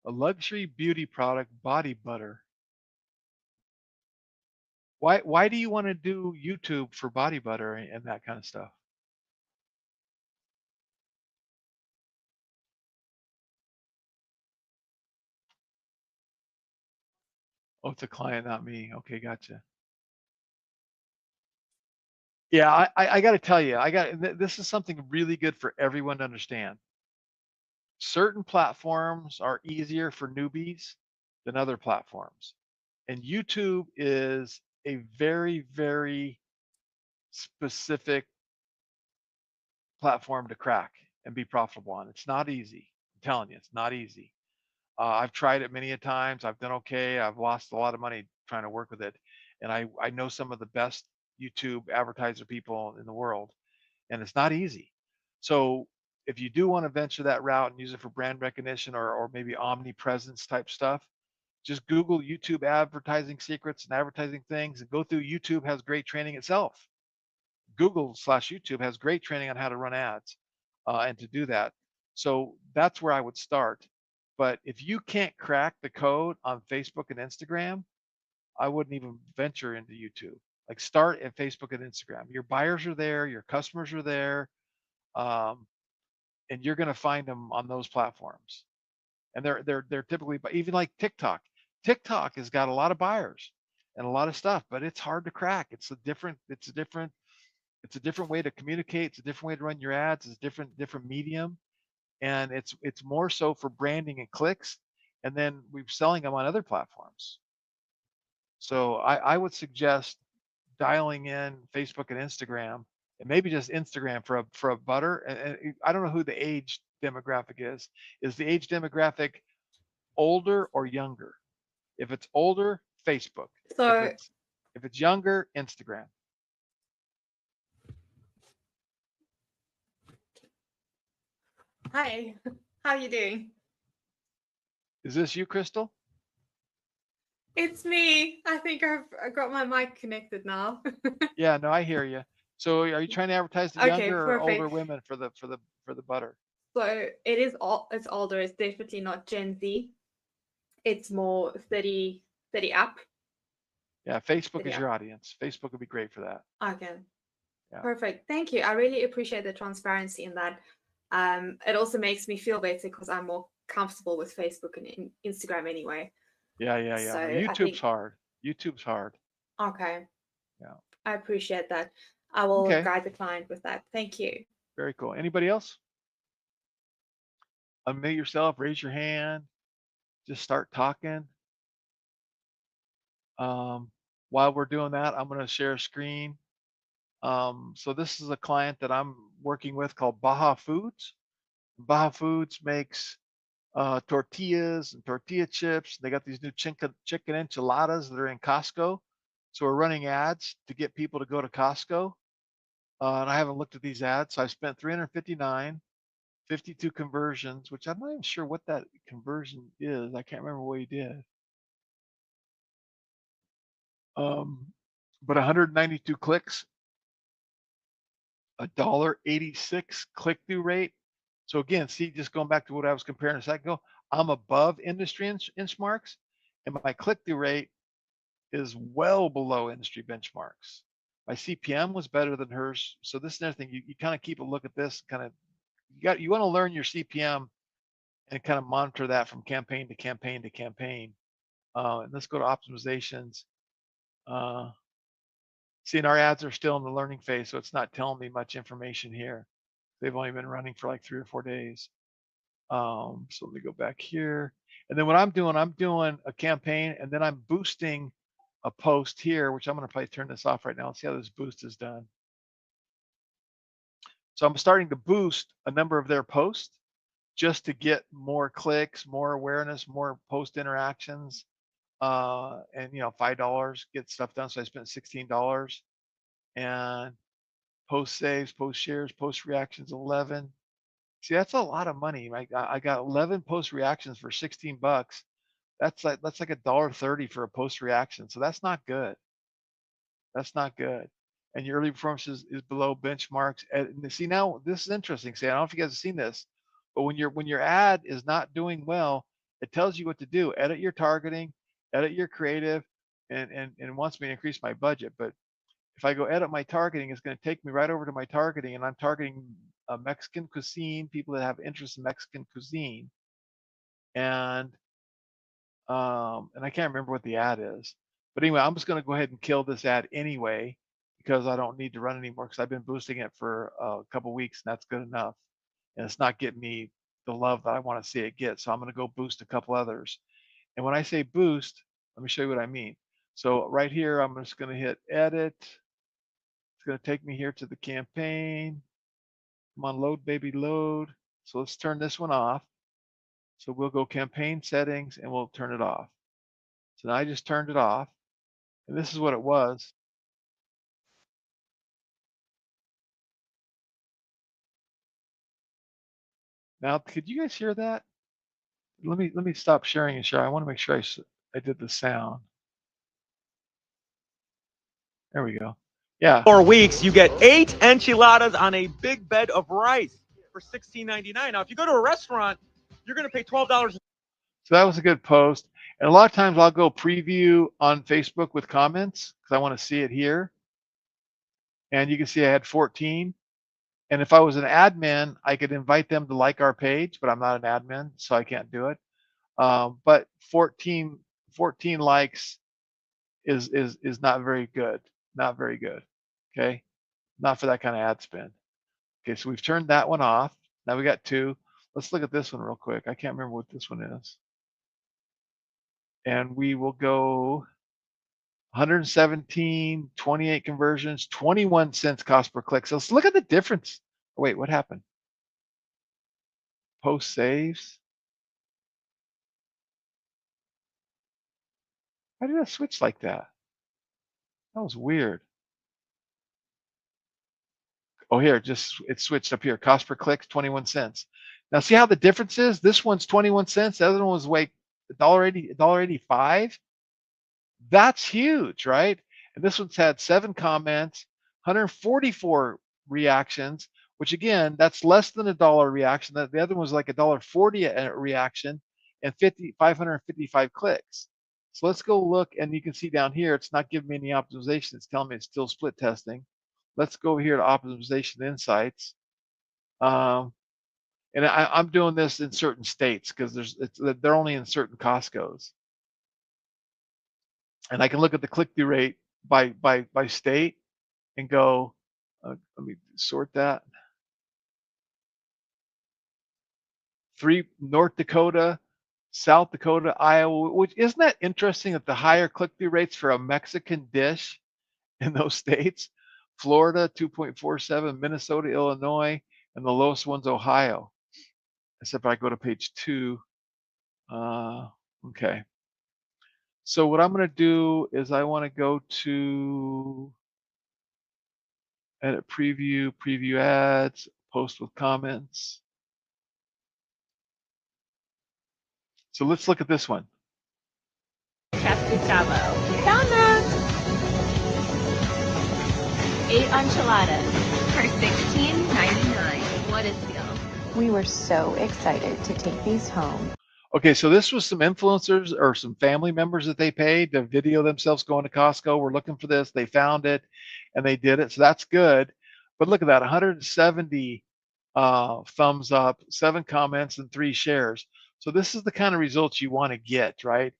A luxury beauty product, body butter. Why do you want to do YouTube for body butter and that kind of stuff? Oh, it's a client, not me. Okay, gotcha. Yeah, I got to tell you, this is something really good for everyone to understand. Certain platforms are easier for newbies than other platforms. And YouTube is a very, very specific platform to crack and be profitable on. It's not easy. I'm telling you, it's not easy. I've tried it many a times. I've done okay. I've lost a lot of money trying to work with it. And I know some of the best YouTube advertiser people in the world, and it's not easy. So if you do want to venture that route and use it for brand recognition or maybe omnipresence type stuff, just Google YouTube advertising secrets and advertising things and go through. YouTube has great training itself. Google/YouTube has great training on how to run ads and to do that. So that's where I would start. But if you can't crack the code on Facebook and Instagram, I wouldn't even venture into YouTube. Like start at Facebook and Instagram. Your buyers are there, your customers are there, and you're going to find them on those platforms. and they're typically, but even like TikTok has got a lot of buyers and a lot of stuff, but it's hard to crack. It's a different way to communicate. It's a different way to run your ads. It's a different medium, and it's more so for branding and clicks, and then we're selling them on other platforms. So I would suggest dialing in Facebook and Instagram, and maybe just Instagram for a butter. And I don't know who the age demographic is. Is the age demographic older or younger? If it's older, Facebook.
So
If it's younger, Instagram.
hi, how are you doing?
Is this you, Crystal?
It's me. I think I got my mic connected now.
Yeah, no, I hear you. So are you trying to advertise to
Okay,
younger or older
perfect.
women for the butter?
So it is it's older. It's definitely not Gen Z. It's more 30 up.
Yeah, Facebook is
Yeah.
your audience. Facebook would be great for that.
Okay.
Yeah.
Perfect. Thank you. I really appreciate the transparency in that. It also makes me feel better because I'm more comfortable with Facebook and Instagram anyway.
Yeah.
So
No,
I
YouTube's
think-
hard. YouTube's hard.
Okay.
Yeah.
I appreciate that. I will
Okay.
guide the client with that. Thank you.
Very cool. Anybody else? Unmute yourself, raise your hand, just start talking. While we're doing that, I'm going to share a screen. So this is a client that I'm working with called Baja Foods. Baja Foods makes tortillas and tortilla chips. They got these new chicken enchiladas that are in Costco. So we're running ads to get people to go to Costco. And I haven't looked at these ads. So I spent $359, 52 conversions, which I'm not even sure what that conversion is. I can't remember what he did. But 192 clicks, $1.86 click-through rate. So again, see, just going back to what I was comparing a second ago, I'm above industry benchmarks, and my click-through rate is well below industry benchmarks. My CPM was better than hers. So this is another thing. You kind of keep a look at this. Kind of, you want to learn your CPM and kind of monitor that from campaign to campaign to campaign. And let's go to optimizations. See, our ads are still in the learning phase, so it's not telling me much information here. They've only been running for like 3 or 4 days. So let me go back here. And then what I'm doing a campaign, and then I'm boosting a post here, which I'm going to probably turn this off right now and see how this boost is done. So I'm starting to boost a number of their posts just to get more clicks, more awareness, more post interactions. And $5 get stuff done. So I spent $16, and post saves, post shares, post reactions 11. See, that's a lot of money. I got 11 post reactions for $16. That's like $1.30 for a post reaction. So that's not good. That's not good. And your early performance is below benchmarks. And see, now this is interesting. See, I don't know if you guys have seen this, but when your ad is not doing well, it tells you what to do. Edit your targeting, edit your creative, and wants me to increase my budget. But if I go edit my targeting, it's going to take me right over to my targeting, and I'm targeting Mexican cuisine, people that have interest in Mexican cuisine, and I can't remember what the ad is. But anyway, I'm just going to go ahead and kill this ad anyway because I don't need to run anymore because I've been boosting it for a couple weeks, and that's good enough. And it's not getting me the love that I want to see it get. So I'm going to go boost a couple others. And when I say boost, let me show you what I mean. So right here, I'm just going to hit edit. It's going to take me here to the campaign. Come on, load, baby, load. So let's turn this one off. So we'll go campaign settings and we'll turn it off. So now I just turned it off. And this is what it was. Now, could you guys hear that? Let me stop sharing and share. I want to make sure I did the sound. There we go. Yeah.
4 weeks, you get 8 enchiladas on a big bed of rice for $16.99. Now, if you go to a restaurant, you're going to pay $12.
So that was a good post. And a lot of times I'll go preview on Facebook with comments because I want to see it here. And you can see I had 14. And if I was an admin, I could invite them to like our page, but I'm not an admin, so I can't do it. But 14 likes is not very good. Not very good. Okay. Not for that kind of ad spend. Okay. So we've turned that one off. Now we got 2. Let's look at this one real quick. I can't remember what this one is. And we will go 117, 28 conversions, 21 cents cost per click. So let's look at the difference. Oh, wait, what happened? Post saves. Why did I switch like that? That was weird. Oh, here, it switched up here. Cost per click, 21 cents. Now see how the difference is? This one's 21 cents. The other one was like $1.80, $1.85. That's huge, right? And this one's had 7 comments, 144 reactions, which again, that's less than $1 reaction. The other one was like $1.40 a reaction and 555 clicks. So let's go look, and you can see down here, it's not giving me any optimization. It's telling me it's still split testing. Let's go here to optimization insights. And I'm doing this in certain states because they're only in certain Costco's. And I can look at the click-through rate by state and go, let me sort that. 3, North Dakota, South Dakota, Iowa, which isn't that interesting that the higher click-through rates for a Mexican dish in those states? Florida, 2.47, Minnesota, Illinois, and the lowest one's Ohio. Except I go to page 2. Okay. So what I'm going to do is I want to go to edit preview, preview ads, post with comments. So let's look at this one.
Chef Gustavo. Found them! 8 enchiladas for $16.99. What a steal.
We were so excited to take these home.
Okay, so this was some influencers or some family members that they paid to video themselves going to Costco. We're looking for this. They found it and they did it. So that's good. But look at that, 170 thumbs up, 7 comments, and 3 shares. So this is the kind of results you want to get, right?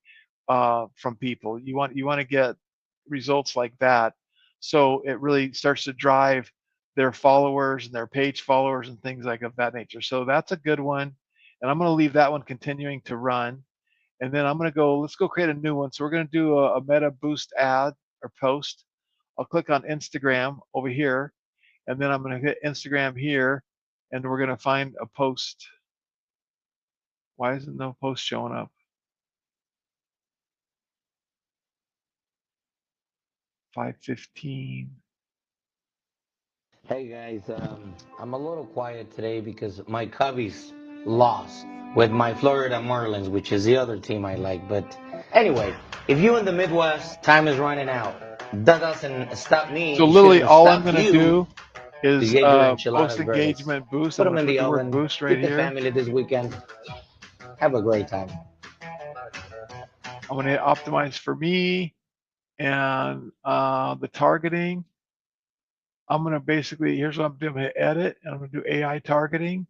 From people. You want to get results like that. So it really starts to drive their followers and their page followers and things like of that nature. So that's a good one. And I'm going to leave that one continuing to run. And then I'm going to go, let's go create a new one. So we're going to do a Meta Boost ad or post. I'll click on Instagram over here. And then I'm going to hit Instagram here. And we're going to find a post. Why isn't no post showing up? 5:15.
Hey guys, I'm a little quiet today because my Cubbies lost with my Florida Marlins, which is the other team I like. But anyway, if you in the Midwest, time is running out. That doesn't stop me.
So literally all I'm going to do is post engagement boost.
Put them in the oven.
Boost right
Feed the
here.
family this weekend. Have a great time.
I'm going to hit optimize for me and the targeting. I'm going to basically, here's what I'm doing. I'm going to edit and I'm going to do AI targeting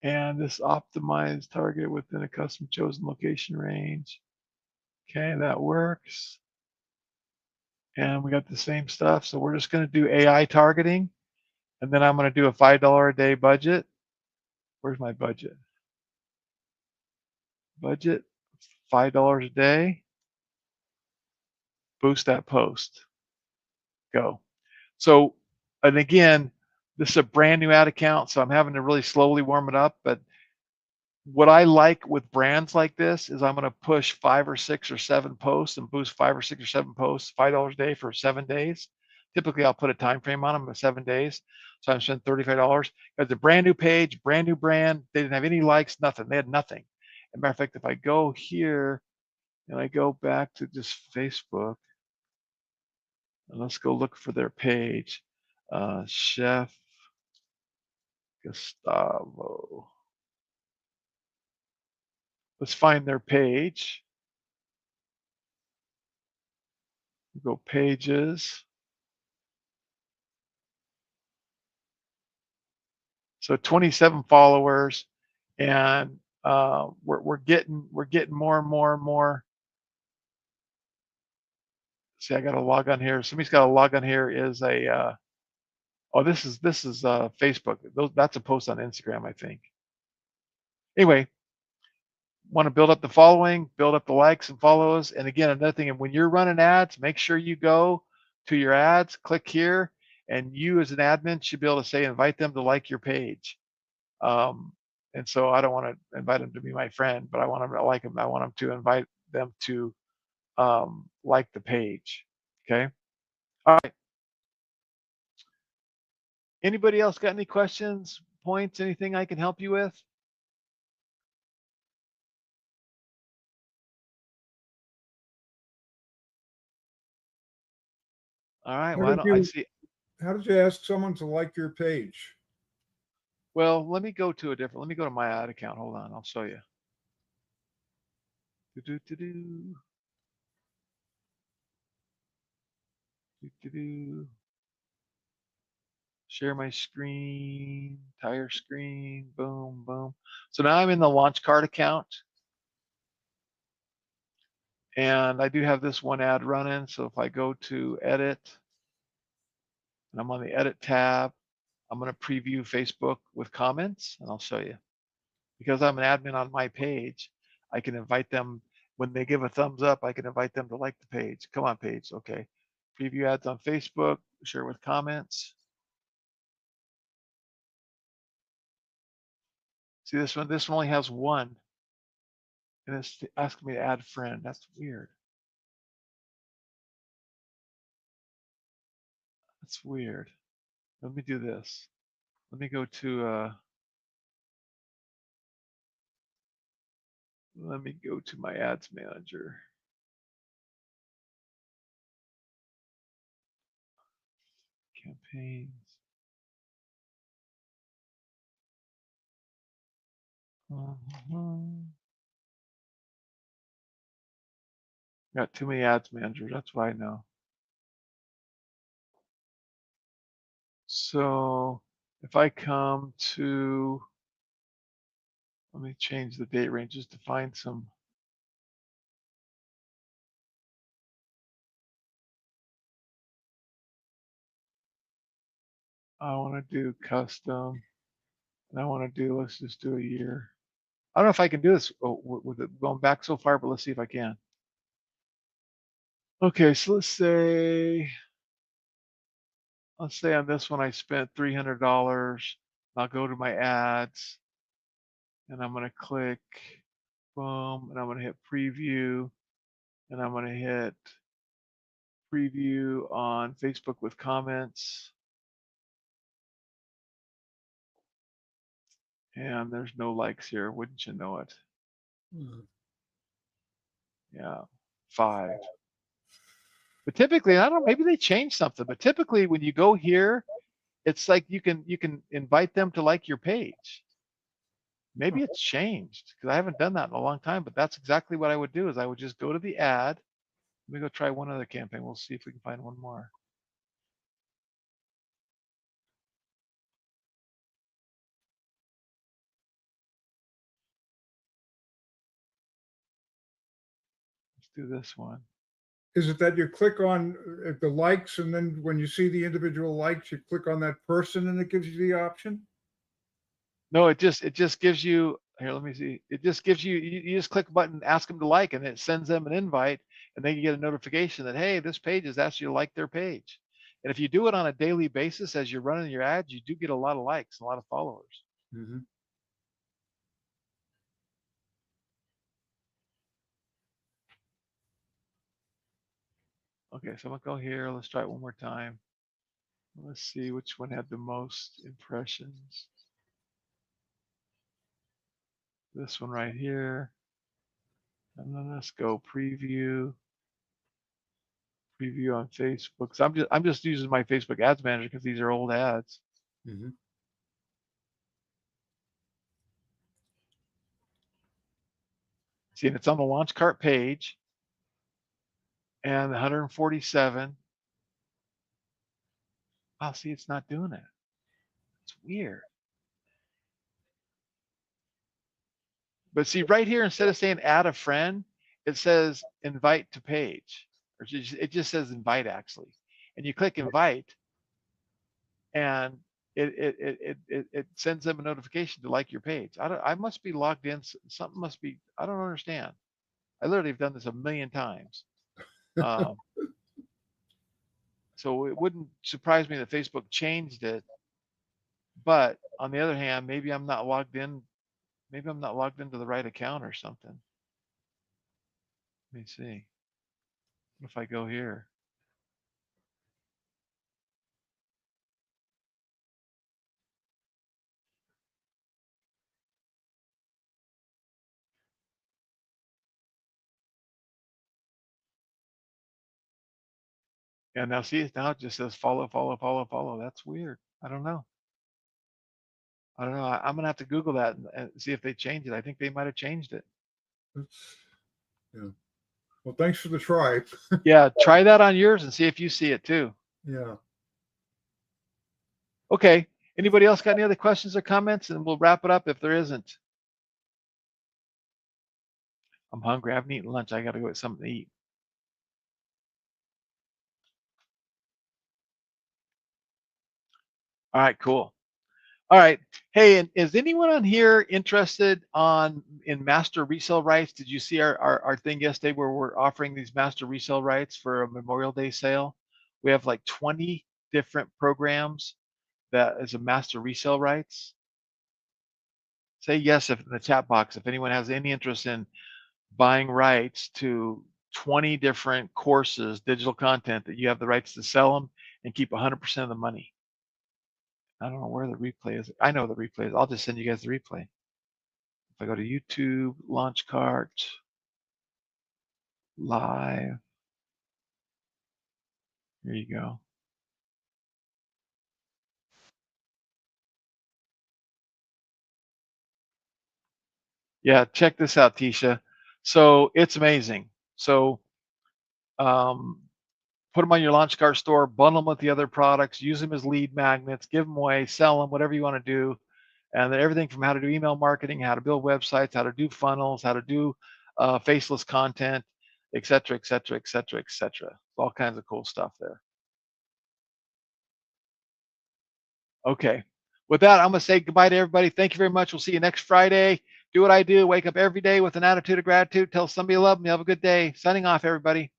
and this optimized target within a custom chosen location range. Okay, that works. And we got the same stuff. So we're just going to do AI targeting. And then I'm going to do a $5 a day budget. Where's my budget? Budget, $5 a day. Boost that post. Go. So, and again, this is a brand new ad account, so I'm having to really slowly warm it up. But what I like with brands like this is I'm going to push 5 or 6 or 7 posts and boost 5 or 6 or 7 posts, $5 a day for 7 days. Typically, I'll put a time frame on them of 7 days. So I'm spending $35. It's a brand new page, brand new brand. They didn't have any likes, nothing. They had nothing. As a matter of fact, if I go here and I go back to just Facebook, and let's go look for their page, Chef Gustavo. Let's find their page. Go pages. So 27 followers and we're getting more and more and more. See, I got to log on here. Somebody's got to log on here. Is a oh, this is Facebook. That's a post on Instagram, I think. Anyway, want to build up the following, build up the likes and follows. And again, another thing, and when you're running ads, make sure you go to your ads, click here, and you as an admin should be able to say invite them to like your page. And so I don't want to invite them to be my friend, but I want them to like them. I want them to invite them to like the page. Okay. All right. Anybody else got any questions, points, anything I can help you with? All right. Why don't I see?
How did you ask someone to like your page?
Well, let me go to a different. Let me go to my ad account. Hold on, I'll show you. Share my screen, entire screen, boom, boom. So now I'm in the launch card account. And I do have this one ad running. So if I go to edit, and I'm on the edit tab, I'm going to preview Facebook with comments, and I'll show you. Because I'm an admin on my page, I can invite them, when they give a thumbs up, I can invite them to like the page. Come on, page. Okay. Preview ads on Facebook, share with comments. See this one? This one only has one. And it's asking me to add friend. That's weird. That's weird. Let me do this. Let me go to my ads manager. Campaigns. Got too many ads managers. That's why I know. So if I come to, let me change the date ranges to find some. I want to do custom, and I want to do, let's just do a year. I don't know if I can do this with it going back so far, but let's see if I can. Okay, so let's say on this one I spent $300. I'll go to my ads, and I'm going to click boom, and I'm going to hit preview, and I'm going to hit preview on Facebook with comments. And there's no likes here, wouldn't you know it? Yeah, 5. But typically, I don't know, maybe they changed something, but typically when you go here, it's like you can invite them to like your page. Maybe it's changed because I haven't done that in a long time, but that's exactly what I would do is I would just go to the ad. Let me go try one other campaign. We'll see if we can find one more. Let's do this one.
Is it that you click on the likes, and then when you see the individual likes, you click on that person and it gives you the option?
No, it just gives you, here, let me see. It just gives you, you just click a button, ask them to like, and it sends them an invite, and then you get a notification that, hey, this page has asked you to like their page. And if you do it on a daily basis as you're running your ads, you do get a lot of likes, and a lot of followers.
Mm-hmm.
Okay, so I'm gonna go here. Let's try it one more time. Let's see which one had the most impressions. This one right here. And then let's go preview. Preview on Facebook. So I'm just using my Facebook Ads Manager because these are old ads.
Mm-hmm.
See, and it's on the launch cart page. And 147. Oh, see, it's not doing it. It's weird. But see right here, instead of saying add a friend, it says invite to page, or it just says invite actually. And you click invite, and it sends them a notification to like your page. I must be logged in. Something must be, I don't understand. I literally have done this a million times. So it wouldn't surprise me that Facebook changed it. But on the other hand, maybe I'm not logged in. Maybe I'm not logged into the right account or something. Let me see. What if I go here? Yeah, now see, now it just says follow, follow, follow, follow. That's weird. I don't know. I don't know. I'm gonna have to Google that and see if they changed it. I think they might have changed it.
Yeah. Well, thanks for the try.
Yeah, try that on yours and see if you see it too.
Yeah.
Okay. Anybody else got any other questions or comments? And we'll wrap it up if there isn't. I'm hungry. I haven't eaten lunch. I got to go get something to eat. All right, cool. All right. Hey, and is anyone on here interested in master resale rights? Did you see our thing yesterday where we're offering these master resale rights for a Memorial Day sale? We have like 20 different programs that is a master resale rights. Say yes if in the chat box if anyone has any interest in buying rights to 20 different courses, digital content that you have the rights to sell them and keep 100% of the money. I don't know where the replay is. I know the replay is. I'll just send you guys the replay. If I go to YouTube, Launch Cart, Live. Here you go. Yeah, check this out, Tisha. So it's amazing. So put them on your Launch Cart store, bundle them with the other products, use them as lead magnets, give them away, sell them, whatever you want to do. And then everything from how to do email marketing, how to build websites, how to do funnels, how to do faceless content, et cetera, et cetera, et cetera, et cetera. All kinds of cool stuff there. Okay. With that, I'm going to say goodbye to everybody. Thank you very much. We'll see you next Friday. Do what I do. Wake up every day with an attitude of gratitude. Tell somebody you love them. You have a good day. Signing off, everybody.